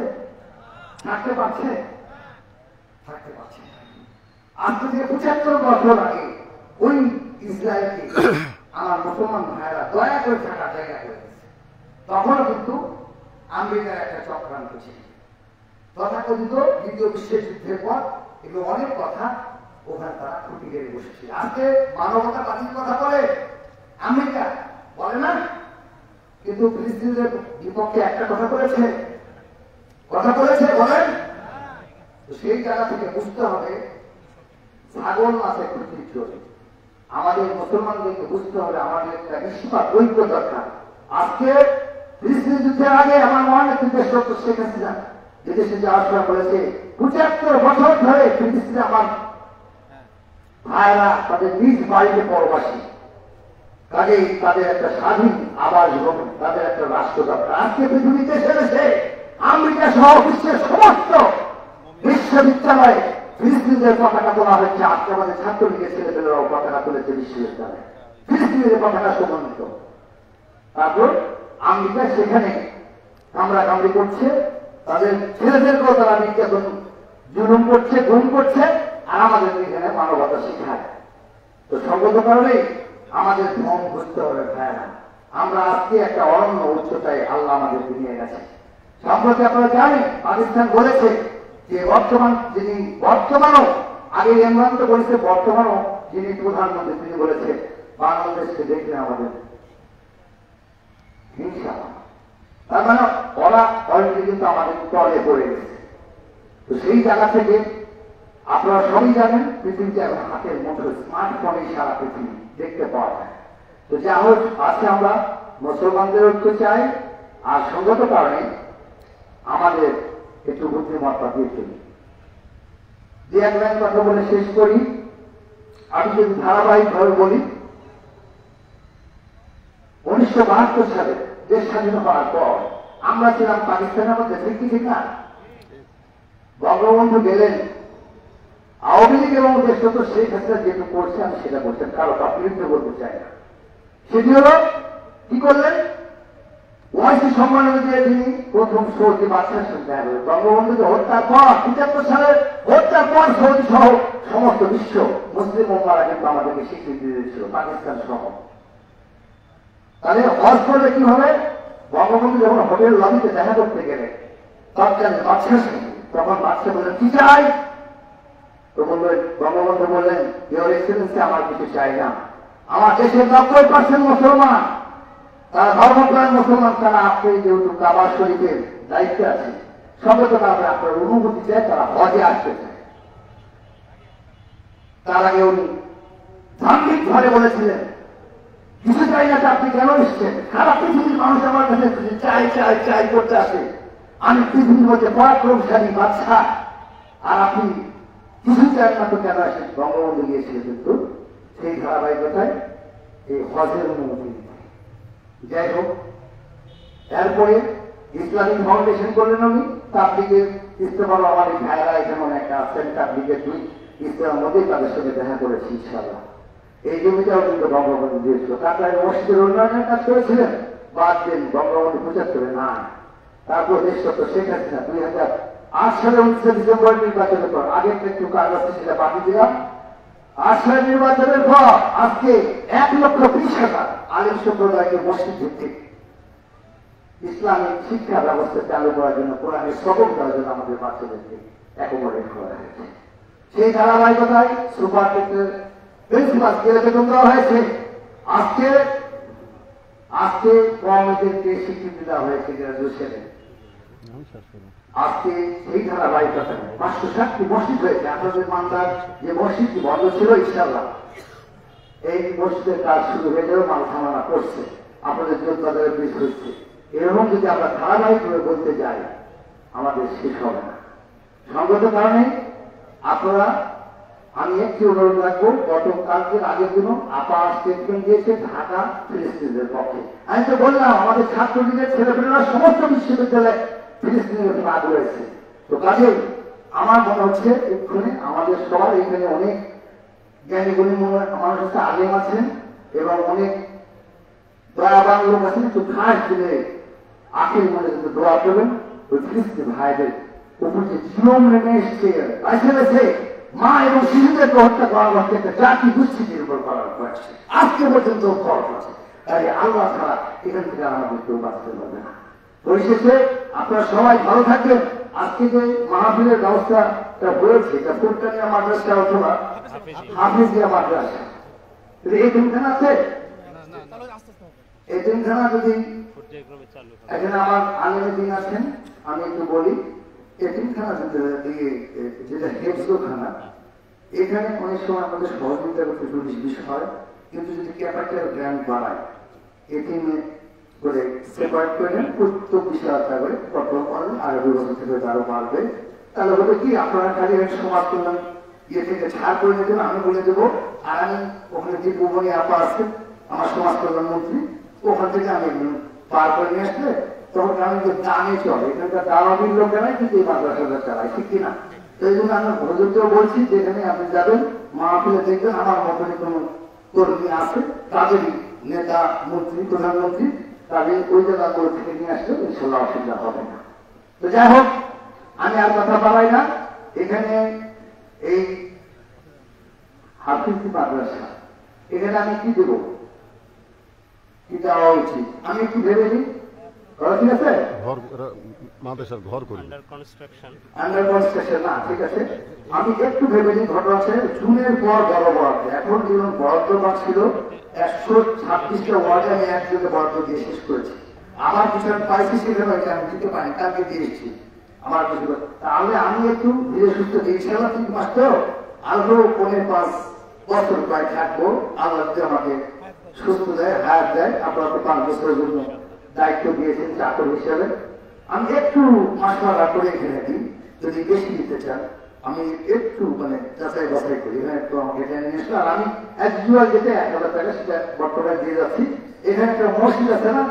থাকতে পারছে? থাকতে পারছে। আজ থেকে 75 বছর আগে ওই ইসরায়েলকে আমার মুসলমান ভাইরা দয়া করে থাকার জায়গা করে দিচ্ছে। তখনও কিন্তু আমেরিকার একটা চক্রান্ত ছিল, তথাকথিত দ্বিতীয় বিশ্বযুদ্ধের পর এগুলো অনেক কথা ওখানে তারা খুঁটি গেড়ে বসেছিল। আজকে মানবতাবাদীর কথা বলে আমেরিকা, বলে না, কিন্তু ফিলিস্তিনিদের বিপক্ষে একটা কথা বলেছে বলেন। তো সেই জায়গা থেকে বুঝতে হবে ছাগল আছে খুঁটির চলে, আমাদের মুসলমানদেরকে বুঝতে হবে আমাদের একটা নিষ্পাপ ঐক্য দরকার। আজকে ফিলিস্তিনি যুদ্ধের আগে আমার মহানেত্রী ডক্টর শেখ হাসিনা বিদেশে যাওয়ার সময় বলেছে 75 বছর ধরে ফিলিস্তিনে আমার ভাইরা তাদের নিজ বাড়িতে পরবাসী, কাজেই তাদের একটা স্বাধীন আবাস গ্রহণ, তাদের একটা রাষ্ট্র দরকার। আজকে পৃথিবীতে এসে আমেরিকা সহ বিশ্বের সমস্ত বিশ্ববিদ্যালয়ে ফিলিস্তিনিদের পতাকা তোলা হচ্ছে। আজকে আমাদের ছাত্রলীগের ছেলেপেলেরাও পতাকা তুলেছে বিশ্ববিদ্যালয়ে, ফিলিস্তিনিদের পতাকা সমন্বিত। তারপর আমেরিকা সেখানে কামড়াকামড়ি করছে, তাদের ছেলেদেরকেও তারা নির্যাতন জুলুম করছে, গুম করছে, আর আমাদের এখানে মানবতা শেখায়। তো সঙ্গত কারণে আমাদের ধন বুঝতে হবে ভাইরা, আমরা আজকে একটা অরণ্য উচ্চতায় আল্লাহ আমাদেরকে নিয়ে গেছে। সম্প্রতি আপনারা জানেন পাকিস্তান বলেছে যে বর্তমানও আগে ইমরান তো বলেছে, বর্তমানও যিনি প্রধানমন্ত্রী তিনি বলেছে বাংলাদেশকে দেখলে আমাদের হিংসা। তার মানে ওরা অলরেডি কিন্তু আমাদের তলে পড়ে গেছে। তো সেই জায়গা থেকে আপনারা সবই জানেন পৃথিবীতে এখন হাতের মুঠো স্মার্টফোনে সারা পৃথিবী দেখতে পাওয়া যায়। তো যা হোক আজকে আমরা মুসলমানদের ঐক্য চাই, আর সঙ্গত কারণে আমাদের একটু বুদ্ধিমত্তা দিয়ে চলি। যে এক লাইন কথা বলে শেষ করি, আমি যদি ধারাবাহিকভাবে বলি, 1972 সালে দেশ স্বাধীন হওয়ার পর আমরা ছিলাম পাকিস্তানের মধ্যে, ঠিক না? বঙ্গবন্ধু গেলেন, আওয়ামী লীগ এবং দেশগত শেখ হাসিনা যেহেতু করছে আমি সেটা বলছেন, কারো বিরুদ্ধে বলতে চাই না। সেটি হল কি করলেন, ওআইসি সম্মেলনে যে তিনি প্রথম সৌদি বাদশাহের সঙ্গে দেখা করলেন। বঙ্গবন্ধুকে হত্যার পর 75 সালের হত্যার পর সৌদি সহ সমস্ত বিশ্ব মুসলিম উম্মারা কিন্তু আমাদেরকে স্বীকৃতি দিয়েছিল, পাকিস্তান সহ। তাহলে হজ করলে কি হবে, বঙ্গবন্ধু যখন হোটেল লবিতে দেখা করতে গেলেন তৎকালীন বাদশাহের সঙ্গে, তখন বাদশাহ বললেন কি চাই, তো বঙ্গবন্ধু বললেন ইওর এক্সেলেন্সি আমার কিছু চাই না, আমার দেশের 90% মুসলমান, তারা ধর্মপ্রাণ মুসলমান, তারা আপনি যেহেতু কাবা শরীফের দায়িত্বে আছে, সঙ্গে তো তারপরে আপনার অনুমতি চায়, তারা হজে আসতে চায়। তার আগে উনি ধার্মিক ঘরে বলেছিলেন, কিছু চাই না, আপনি কেন এসছেন? সারা পৃথিবীর মানুষ আমার কাছে চাই চাই চাই করতে আসে, আমি পৃথিবীর মধ্যে পরাক্রমশালী বাদশা, আর আপনি কিছু চান না তো কেন আসেন? বঙ্গবন্ধু গিয়েছিল কিন্তু সেই ধারাবাহিকতায় এই হজের অনুমতি। যাই হোক, এরপরে ইসলামিক ফাউন্ডেশন করলেন উনি, তাবলিগের ইস্তেমার আমার এই ভাইরা এখানে একটা আছেন, তাবলিগের দুই ইস্তেমার মধ্যেই তাদের সঙ্গে দেখা করেছি ইনশাআল্লাহ। এই জমিটাও কিন্তু বঙ্গবন্ধু দিয়েছিল। তারপরে মসজিদের উন্নয়নের কাজ করেছিলেন, বাদ দিন বঙ্গবন্ধু 75 না। তারপর দেশ তো শেখ হাসিনা 2008 সালে 19 ডিসেম্বর নির্বাচনের পর, আগের একটু কাগজ সেটা বাকি দিলাম। 8 সালের নির্বাচনের পর আজকে 1,20,000 আলিম সম্প্রদায়কে মসজিদ ভিত্তিক ইসলামিক শিক্ষা ব্যবস্থা চালু করার জন্য, কোরআনের সবক দেওয়ার জন্য আমাদের বাচ্চাদেরকে অ্যাকোমোডেট করা হয়েছে। সেই ধারাবাহিকতায় সুপার প্রিন্সিপালকে বেতন দেওয়া হয়েছে। আজকে কমিটিকে স্বীকৃতি দেওয়া হয়েছে গ্রাজুয়েশনে। আজকে সেই ধারাবাহিকতায় 560টি মসজিদ হয়েছে। আপনাদের মান্দার যে মসজিদটি বন্ধ ছিল, ইনশাআল্লাহ এই মসজিদের কাজ শুরু হয়ে যাবে, মাল সামানা করছে, আপনাদের যোদ্ধাদের বৃষ হচ্ছে। এরকম যদি আমরা ধারাবাহিকভাবে বলতে যাই, আমাদের শেষ হবে না। সঙ্গত কারণে আপনারা, আমি একটি অনুরোধ রাখবো, গতকালকের আগের দিনও আপা স্টেটমেন্ট দিয়েছে ঢাকা ফিলিস্তিনের পক্ষে। আমি তো বললাম আমাদের ছাত্রলীগের ছেলেমেয়েরা সমস্ত বিশ্ববিদ্যালয়ে ফিলিস্তিনের ভাগ রয়েছে। তো কাজে আমার মনে হচ্ছে এক্ষুনি আমাদের সবার এখানে অনেক জ্ঞানী গুণী মানুষ হচ্ছে, আলেম আছেন এবং অনেক দয়াবান লোক আছেন। একটু খাস দিলে আখের মনে কিন্তু দোয়া করবেন ওই ফিলিস্তিন ভাইদের উপর যে জুলুম নেমে এসছে, আসলে মা এবং শিশুদেরকে হত্যা করা হচ্ছে একটা জাতি দুশ্চিতির উপর করার হয়েছে, আজকে পর্যন্ত খরচ আছে। তাই আল্লাহ ছাড়া এখান থেকে আমাদের কেউ বাঁচতে পারবে না। পরিশেষে আপনারা সবাই ভালো থাকবেন। আজকে যে মাহফিলের ব্যবস্থাটা হয়েছে, এটা ফুলকানিয়া মাদ্রাসা অথবা হাফিজিয়া মাদ্রাসা, এই তিনখানা আছে। এই তিনখানা যদি এখানে আমার আলেমের দিন আছেন, আমি একটু বলি, এতিমখানা যেটা হেফজোখানা, এখানে অনেক সময় আমাদের সহযোগিতা করতে বিষয় হয়, কিন্তু যদি ক্যাপিটাল গ্র্যান্ড বাড়ায়, এটিএমে করে সেপারেট করে নেন, প্রত্যেক 20,000 টাকা করে কন্ট্রোল করেন, আর 2 বছর থেকে আরো বাড়বে। তাহলে হবে কি, আপনারা খালি সমাজ করলেন, ইয়ে থেকে ছাড় করে নিতেন, আমি বলে দেবো। আর আমি ওখানে যে ভুবনী আপা আছে আমার সমাজ কল্যাণ মন্ত্রী, ওখান থেকে আমি পার করে নিয়ে আসলে তখন আমি যে দামে চলে, এখানকার দাওয়াবির লোকেরাই কিন্তু এই মাদ্রাসাটা চালায়, ঠিক কিনা? তো এই জন্য আমি হুজুরকেও বলছি, যেখানে আপনি যাবেন মাহফিলে দেখবেন আমার মতনে কোনো কর্মী আছে, তাদেরই নেতা, মন্ত্রী, প্রধানমন্ত্রী, তাদের ওই জায়গাগুলো থেকে নিয়ে আসলে ইনশাল্লাহ অসুবিধা হবে না। তো যাই হোক, আমি আর কথা বাড়াই না। এখানে এই হাফিজি মাদ্রাসা, এখানে আমি কি দেবো, কি দেওয়া উচিত, আমি একটু ভেবে নিই। ঠিক আছে, মাদ্রাসার ঘর করি আন্ডার কনস্ট্রাকশন না, ঠিক আছে। আমি একটু ভেবে নিই। ঘটনা আছে জুনের পর বড় বরাদ্দ, এখন যেমন বরাদ্দ ছিল 126টা ওয়ার্ডে আমি একযোগে বরাদ্দ দিয়ে শেষ করেছি। আমার কিছু পাইছি সেখানে আমি দিতে পারি, তাকে দিয়েছি আমার কিছু। তাহলে আমি একটু ধীরে সুস্থ দিয়েছিলাম, 3 মাস তো আরো 4.5 বছর প্রায় থাকবো। আল্লাহ যদি আমাকে সুস্থ দেয়, হায়াত দেয়, আপনারা তো 5 বছরের জন্য দায়িত্ব দিয়েছেন চাকর হিসেবে। আমি একটু মাসমালা করে এখানে দিই, যদি বেশি দিতে চান আমি একটু যাচাই বাছাই করি। এখানে একটু আমাকে জেনে নিয়ে আসলো, আর আমি অ্যাকচুয়াল যেটা 1,000 টাকা সেটা বর্তমানে দিয়ে যাচ্ছি। এখানে একটা মসজিদ আছে না,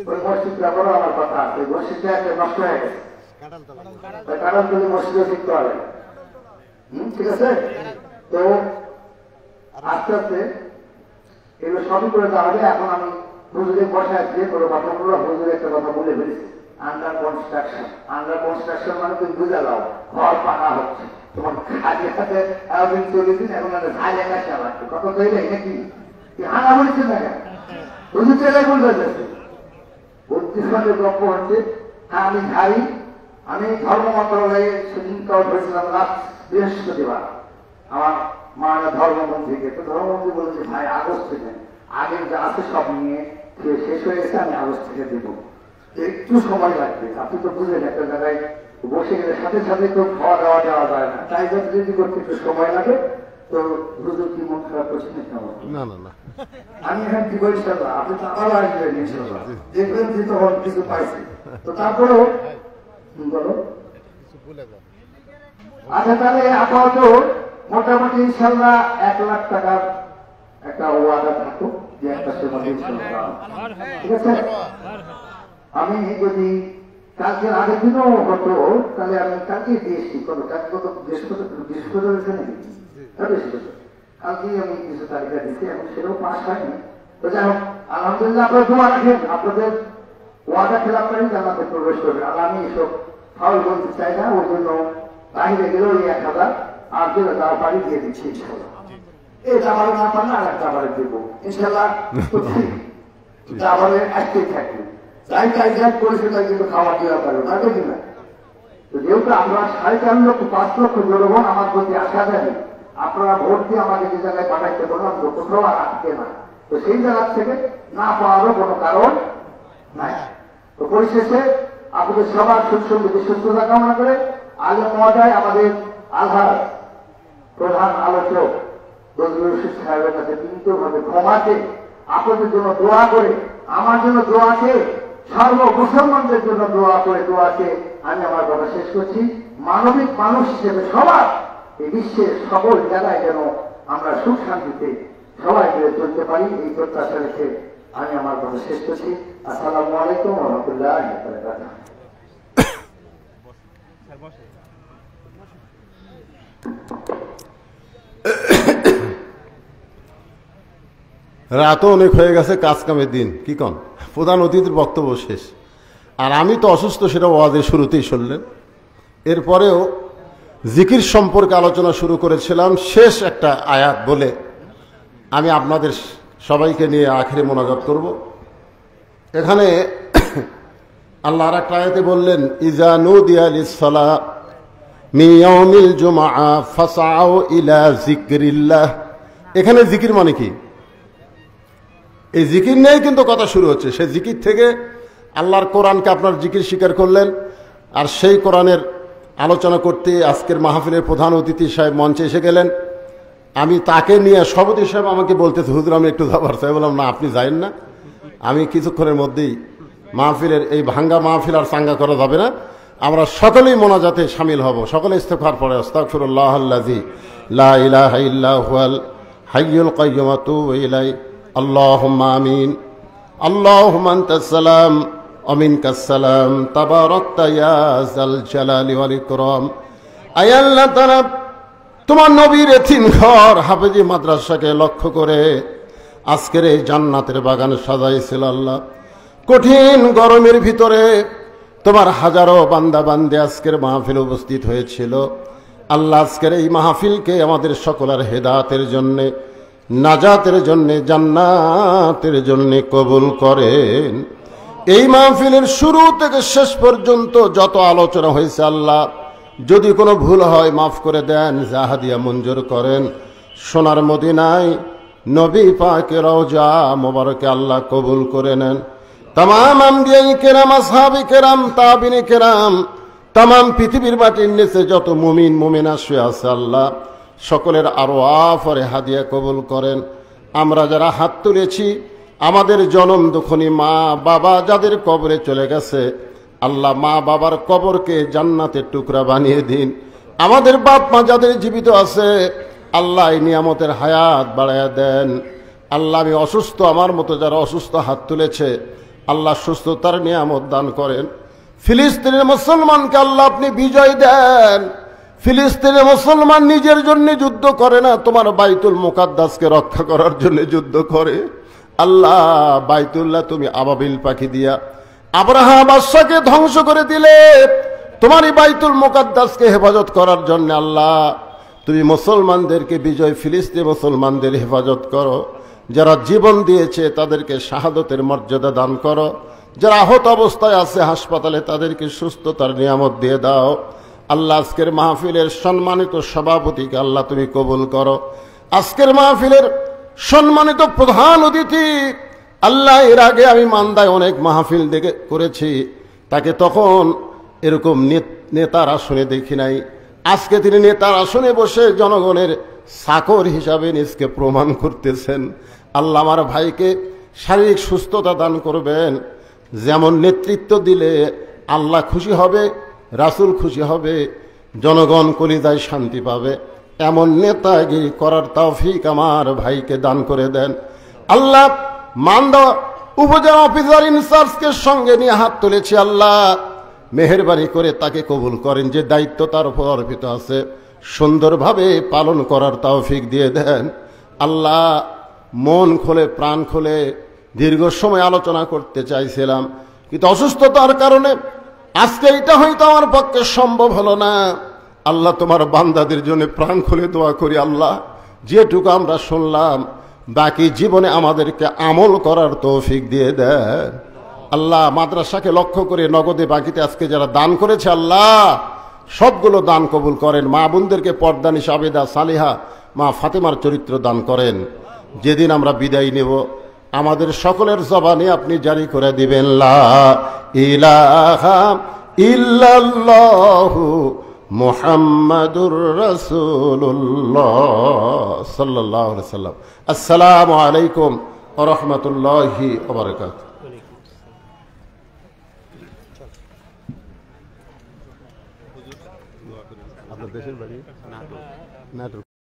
ওই মসজিদটা বড় আমার কথা আছে, ওই মসজিদটা একটা নষ্ট হয়ে গেছে, কারণতলি মসজিদে শিখতে হবে। ঠিক আছে, তো আস্তে আস্তে এগুলো সবই করে দেওয়া হবে। এখন আমি হুজুরের বসায় দিয়ে কোনো কথা বলবো, হুজুর একটা কথা বলে ফেলেছি, আন্ডার কনস্ট্রাকশন। আন্ডার কনস্ট্রাকশন মানে তুমি বুঝে যাও, ঘর পাকা হচ্ছে, তোমার খালি হাতে এতদিন চলে দিন, এখন ধাই লেখা চালাচ্ছে, কত তৈরি নাকি হানা বলছে না কেন, হুজুর এলাই বলতে চাচ্ছে। বুদ্ধিসম্পন্ন গল্প হচ্ছে, হ্যাঁ আমি ঝাড়ি, আমি ধর্ম মন্ত্রণালয়ে সেদিন কাউ ধরেছিলাম লাস্ট বৃহস্পতিবার, আমার মায়ের ধর্মমন্ত্রীকে। তো ধর্মমন্ত্রী বলেছে ভাই আগস্ট থেকে, আগের যা আছে সব নিয়ে শেষ হয়ে গেছে, আমি আগস্ট থেকে দেবো। একটু সময় লাগবে। আপনি তো বুঝলেন একটা জায়গায় বসে গেলে সাথে সাথে তো খাওয়া দাওয়া দেওয়া যায় না, তাই যদি করতে একটু সময় লাগে। তো হুজুর কি মন খারাপ করছেন? না না না, আমি এখন কি বলি ইনশাআল্লাহ, আপনি তো আবার আসবেন ইনশাআল্লাহ, দেখবেন যে তখন কিছু পাইছি। তো তারপরেও বলো। আচ্ছা, তাহলে আপাতত মোটামুটি ইনশাআল্লাহ 1 লাখ টাকার একটা ওয়াদা থাকুক যে একটা সেবা ইনশাআল্লাহ, ঠিক আছে? আমি যদি কালকে আগের দিনও হতো তাহলে আমি কালকে দিয়েছি। কালকে কত বৃহস্পতিবার হয়েছে নাকি? কালকে আমি কিছু তালিকা দিচ্ছি, এখন সেটাও পাশ হয়নি। তো যাই হোক, আলহামদুলিল্লাহ আপনারা দোয়া রাখেন, আপনাদের ওয়াদা খেলাপ করেন জান্নাতে প্রবেশ করবে। আর আমি এসব ফাউল বলতে চাই না, ওই জন্য বাইরে গেলেও 1000 আর যেটা তারা বাড়ি দিয়ে দিচ্ছি ইনশাল্লাহ। এই জামালে না পারলে আর একটা বাড়ি দেবো ইনশাল্লাহ। জামালে আসতেই থাকবে, তাই চাই করেছে, তাই কিন্তু খাওয়ার দেওয়া পারবে না, দেখি না। তো যেহেতু আমরা 4.5 লক্ষ 5 লক্ষ জনগণ আমার প্রতি আশা জানি, আপনারা ভোট দিয়ে আমাকে যে জায়গায় পাঠাইতে বললাম তো কোথাও আর আসবে না। তো সেই জায়গা থেকে না পাওয়ারও কোনো কারণ নাই। তো পরিশেষে আপনাদের সবার সুসমৃদ্ধি সুস্থতা কামনা করে আলেম মহোদয় আমাদের আলহাজ প্রধান আলোচক নজরুল রশিদ সাহেবের কাছে বিনীতভাবে ক্ষমাতে আপনাদের জন্য দোয়া করে, আমার জন্য দোয়াকে, সর্ব মুসলমানদের জন্য দোয়া করে, দোয়াকে আমি আমার কথা শেষ করছি। মানবিক মানুষ হিসেবে সবার এই বিশ্বের সকল জায়গায় যেন আমরা সুখ শান্তিতে সবাই মিলে চলতে পারি, এই প্রত্যাশা রেখে আমি আমার কথা শেষ করছি। আসসালামু আলাইকুম ওয়া রাহমাতুল্লাহি ওয়া বারাকাতুহু। রাতও অনেক হয়ে গেছে, কাজ কামের দিন, কি কন? প্রধান অতিথির বক্তব্য শেষ, আর আমি তো অসুস্থ, সেটা ওয়াজের শুরুতেই শুনলেন। এরপরেও জিকির সম্পর্কে আলোচনা শুরু করেছিলাম, শেষ একটা আয়াত বলে আমি আপনাদের সবাইকে নিয়ে আখেরে মোনাজাত করব। এখানে আল্লাহ আর একটা আয়াতে বললেন, ইজা নুদিয়া লিস-সালাহ মিন ইয়াউমিল জুমআহ ফাসআউ ইলা যিকরিল্লাহ। এখানে জিকির মানে কি? এই জিকির নিয়েই কিন্তু কথা শুরু হচ্ছে। সেই জিকির থেকে আল্লাহর কোরআনকে আপনার জিকির স্বীকার করলেন, আর সেই কোরআনের আলোচনা করতে আজকের মাহফিলের প্রধান অতিথি সাহেব মঞ্চে এসে গেলেন। আমি তাকে নিয়ে সভাপতি সাহেব আমাকে বলতেছে, হুজুর আমি একটু যাবার চাই। বললাম, না আপনি যাইন না, আমি কিছুক্ষণের মধ্যেই মাহফিলের এই ভাঙ্গা মাহফিল আর চাঙ্গা করা যাবে না, আমরা সকলেই মোনাজাতে শামিল হব। সকলে ইস্তেগফার পড়ে, আস্তাগফিরুল্লাহাল্লাযী লা ইলাহা ইল্লা হুয়াল হাইয়ুল কাইয়্যুম ওয়া আতুবু ইলাইহি। আল্লাহুম্মা আমিন। আল্লাহুম্মা আনতাস সালাম ওয়া মিনকাস সালাম, তাবারাকতা ইয়া যাল জালালি ওয়াল ইকরাম। আয় আল্লাহ তাআলা, তোমার নবীর এতিমঘর হাফেজি মাদ্রাসাকে লক্ষ্য করে আজকের এই জান্নাতের বাগান সাজাইছিল আল্লাহ। কঠিন গরমের ভিতরে তোমার হাজারো বান্দা বান্দে আজকের মাহফিল উপস্থিত হয়েছিল আল্লাহ। আজকের এই মাহফিলকে আমাদের সকলের হেদায়েতের জন্য, নাজাতের জন্য, জান্নাতের জন্য কবুল করেন। এই মাহফিলের শুরু থেকে শেষ পর্যন্ত যত আলোচনা হয়েছে আল্লাহ, যদি কোনো ভুল হয় মাফ করে দেন, জাহাদিয়া মঞ্জুর করেন। সোনার মদিনায় নবী পাকের রওজা মোবারকে আল্লাহ কবুল করে নেন। तमाम আম্বিয়ায়ে কেরাম, আসহাবে কেরাম, তাবিনে কেরাম, तमाम পৃথিবীর মাটির নিচে যত মুমিন মুমিনা শুয়ে আছে আল্লাহ, সকলের আরওয়াহ আর হাদিয়া কবুল করেন। আমরা যারা হাত তুলেছি, আমাদের জনম দুঃখনী মা বাবা যাদের কবরে চলে গেছে আল্লাহ, মা বাবার কবরকে জান্নাতের টুকরা বানিয়ে দিন। আমাদের বাপ মা যাদের জীবিত আছে আল্লাহ এই নিয়ামতের হায়াত বাড়ায়া দেন। আল্লাহ আমি অসুস্থ, আমার মতো যারা অসুস্থ হাত তুলেছে আল্লাহ সুস্থতার নিয়ামত দান করেন। ফিলিস্তিনের মুসলমানকে আল্লাহ আপনি বিজয় দেন। ফিলিস্তিনের মুসলমান নিজের জন্য যুদ্ধ করে না, তোমার বাইতুল মুকাদ্দাসকে রক্ষা করার জন্য যুদ্ধ করে। আল্লাহ বাইতুল্লাহ তুমি আবাবিল পাখি দিয়া আব্রাহা বাদশাকে ধ্বংস করে দিলে, তোমারই বাইতুল মুকাদ্দাসকে হেফাজত করার জন্য আল্লাহ তুমি মুসলমানদেরকে বিজয়, ফিলিস্তিন মুসলমানদের হেফাজত করো। যারা জীবন দিয়েছে তাদেরকে শাহাদতের মর্যাদা দান করো। যারা আহত অবস্থায় আছে হাসপাতালে তাদেরকে সুস্থতার নিয়ামত দিয়ে দাও। আল্লাহ আজকের মাহফিলের সম্মানিত সভাপতিকে আল্লাহ তুমি কবুল করো। আজকের মাহফিলের সম্মানিত প্রধান অতিথি আল্লাহ, এর আগে আমি মান্দায় অনেক মাহফিল দেখে করেছি, তাকে তখন এরকম নেতার আসনে দেখি নাই। আজকে তিনি নেতার আসনে বসে জনগণের চাকর হিসাবে নিজকে প্রমাণ করতেছেন। আল্লাহ আমার ভাইকে শারীরিক সুস্থতা দান করবেন। যেমন নেতৃত্ব দিলে আল্লাহ খুশি হবে, রাসূল খুশি হবে, জনগণ কলিজায় শান্তি পাবে, এমন নেতাগিরি করার তৌফিক আমার ভাইকে দান করে দেন। আল্লাহ, মান্দা উপজেলা অফিসার ইনচার্জকে সঙ্গে নিয়ে হাত তুলেছি। আল্লাহ, মেহেরবানি করে তাকে কবুল করেন। যে দায়িত্ব তার উপর অর্পিত আছে সুন্দরভাবে পালন করার তৌফিক দিয়ে দেন। আল্লাহ, মন খোলে প্রাণ খোলে দীর্ঘ সময় আলোচনা করতে চাইছিলাম, কিন্তু অসুস্থতার কারণে আজকে এটা হয়তো আমার পক্ষে সম্ভব হলো না। আল্লাহ, তোমার বান্দাদের জন্য প্রাণ খুলে দোয়া করি। আল্লাহ, যেটুকু আমরা শুনলাম বাকি জীবনে আমাদেরকে আমল করার তৌফিক দিয়ে দেন। আল্লাহ, মাদ্রাসাকে লক্ষ্য করে নগদে বাকিতে আজকে যারা দান করেছে আল্লাহ সবগুলো দান কবুল করেন। মা বোনদেরকে পর্দানি সাবেদা সালিহা মা ফাতেমার চরিত্র দান করেন। যেদিন আমরা বিদায় নেব আমাদের সকলের জবানে আপনি জারি করে দিবেন, লা ইলাহা ইল্লাল্লাহু মুহাম্মাদুর রাসূলুল্লাহ সাল্লাল্লাহু আলাইহি সাল্লাম। আসসালামু আলাইকুম ওয়া রাহমাতুল্লাহি ওয়া বারাকাতুহু। আপনার দেশের বাড়ি নাটোর।